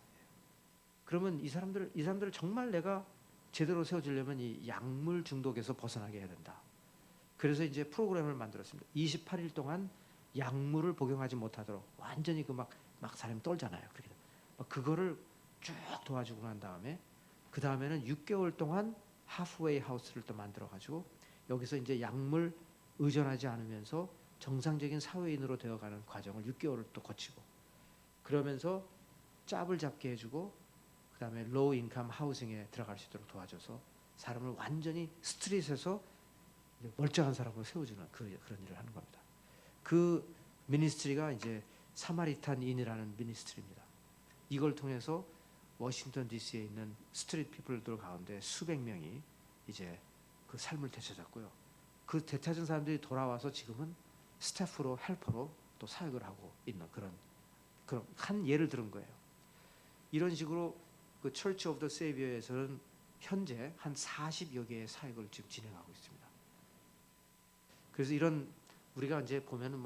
그러면 이 사람들을 정말 내가 제대로 세워주려면 이 약물 중독에서 벗어나게 해야 된다. 그래서 이제 프로그램을 만들었습니다. 28일 동안 약물을 복용하지 못하도록 완전히 막 사람이 떨잖아요. 그거를 쭉 도와주고 난 다음에 그 다음에는 6개월 동안 하프웨이 하우스를 또 만들어가지고 여기서 이제 약물 의존하지 않으면서 정상적인 사회인으로 되어가는 과정을 6개월을 또 거치고 그러면서 짭을 잡게 해주고 그 다음에 로우 인컴 하우싱에 들어갈 수 있도록 도와줘서 사람을 완전히 스트릿에서 멀쩡한 사람으로 세워주는 그런 일을 하는 겁니다. 그 미니스트리가 이제 사마리탄 인이라는 미니스트리입니다. 이걸 통해서 워싱턴 DC에 있는 스트리트 피플들 가운데 수백 명이 이제 그 삶을 되찾았고요. 그 되찾은 사람들이 돌아와서 지금은 스태프로 헬퍼로 또 사역을 하고 있는 그런 한 예를 들은 거예요. 이런 식으로 그 Church of the Savior에서는 현재 한 40여 개의 사역을 지금 진행하고 있습니다. 그래서 이런 우리가 이제 보면은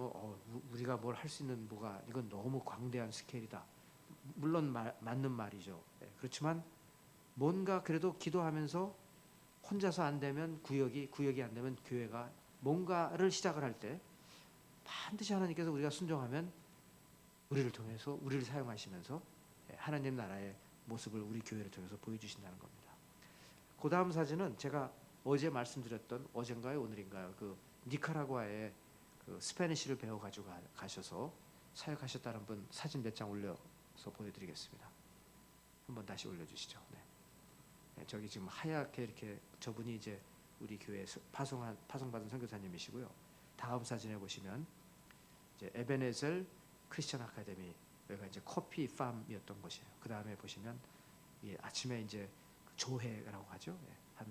우리가 뭘 할 수 있는 이건 너무 광대한 스케일이다. 물론 맞는 말이죠. 그렇지만 뭔가 그래도 기도하면서 혼자서 안 되면 구역이 안 되면 교회가 뭔가를 시작을 할 때 반드시 하나님께서 우리가 순종하면 우리를 통해서 우리를 사용하시면서 하나님 나라의 모습을 우리 교회를 통해서 보여주신다는 겁니다. 그 다음 사진은 제가 어제 말씀드렸던 어젠가요 오늘인가요 그 니카라과에 그 스페니쉬를 배워 가지고 가셔서 사역하셨다는 분 사진 몇 장 올려서 보여드리겠습니다. 한번 다시 올려주시죠. 네, 저기 지금 하얗게 이렇게 저분이 이제 우리 교회 파송받은 선교사님이시고요. 다음 사진에 보시면 이제 에베네젤 크리스천 아카데미 여기가 이제 커피 팜이었던 곳이에요. 그 다음에 보시면 아침에 이제 조회라고 하죠. 한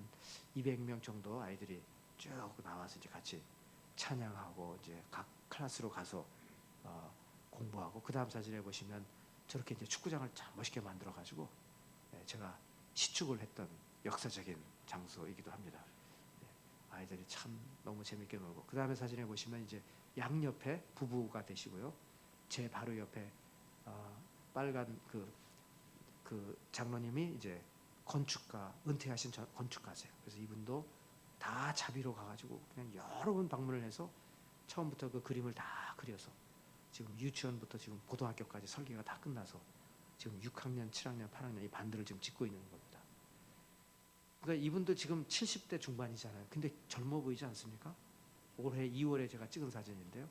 200명 정도 아이들이 쭉 나와서 이제 같이 찬양하고 이제 각 클래스로 가서 공부하고 그 다음 사진에 보시면 저렇게 이제 축구장을 참 멋있게 만들어 가지고 제가 시축을 했던 역사적인 장소이기도 합니다. 아이들이 참 너무 재밌게 놀고 그 다음에 사진에 보시면 이제 양옆에 부부가 되시고요. 제 바로 옆에 빨간 그 장로님이 이제 건축가 은퇴하신 건축가세요. 그래서 이분도 다 자비로 가가지고 그냥 여러 번 방문을 해서 처음부터 그 그림을 다 그려서 지금 유치원부터 지금 고등학교까지 설계가 다 끝나서 지금 6학년, 7학년, 8학년 이 반들을 지금 짓고 있는 겁니다. 그러니까 이분도 지금 70대 중반이잖아요. 근데 젊어 보이지 않습니까? 올해 2월에 제가 찍은 사진인데요.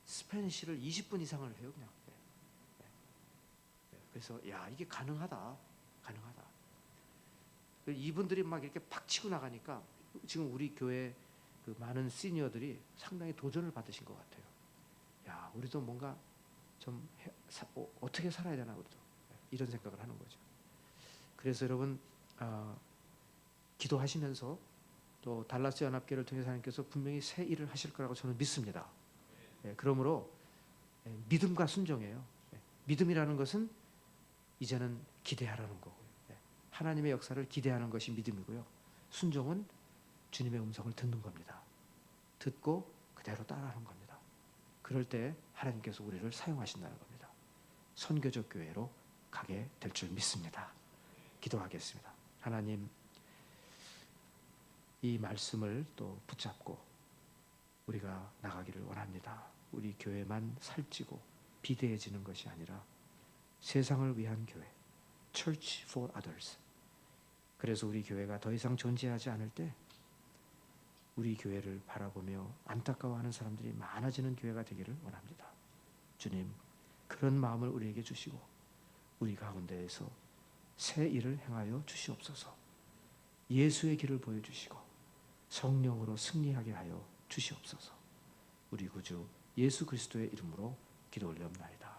스페니쉬를 20분 이상을 해요, 그냥. 그래서 이게 가능하다. 이분들이 막 이렇게 팍 치고 나가니까 지금 우리 교회 그 많은 시니어들이 상당히 도전을 받으신 것 같아요. 우리도 뭔가 좀 어떻게 살아야 되나 우리도 이런 생각을 하는 거죠. 그래서 여러분 기도하시면서 또 달라스 연합교회를 통해서 하나님께서 분명히 새 일을 하실 거라고 저는 믿습니다. 그러므로 믿음과 순종이에요. 믿음이라는 것은 이제는 기대하라는 거고요. 하나님의 역사를 기대하는 것이 믿음이고요. 순종은 주님의 음성을 듣는 겁니다. 듣고 그대로 따라하는 겁니다. 그럴 때 하나님께서 우리를 사용하신다는 겁니다. 선교적 교회로 가게 될 줄 믿습니다. 기도하겠습니다. 하나님, 이 말씀을 또 붙잡고 우리가 나가기를 원합니다. 우리 교회만 살찌고 비대해지는 것이 아니라 세상을 위한 교회, Church for Others. 그래서 우리 교회가 더 이상 존재하지 않을 때 우리 교회를 바라보며 안타까워하는 사람들이 많아지는 교회가 되기를 원합니다. 주님, 그런 마음을 우리에게 주시고 우리 가운데에서 새 일을 행하여 주시옵소서. 예수의 길을 보여주시고 성령으로 승리하게 하여 주시옵소서. 우리 구주 예수 그리스도의 이름으로 기도 올려옵나이다.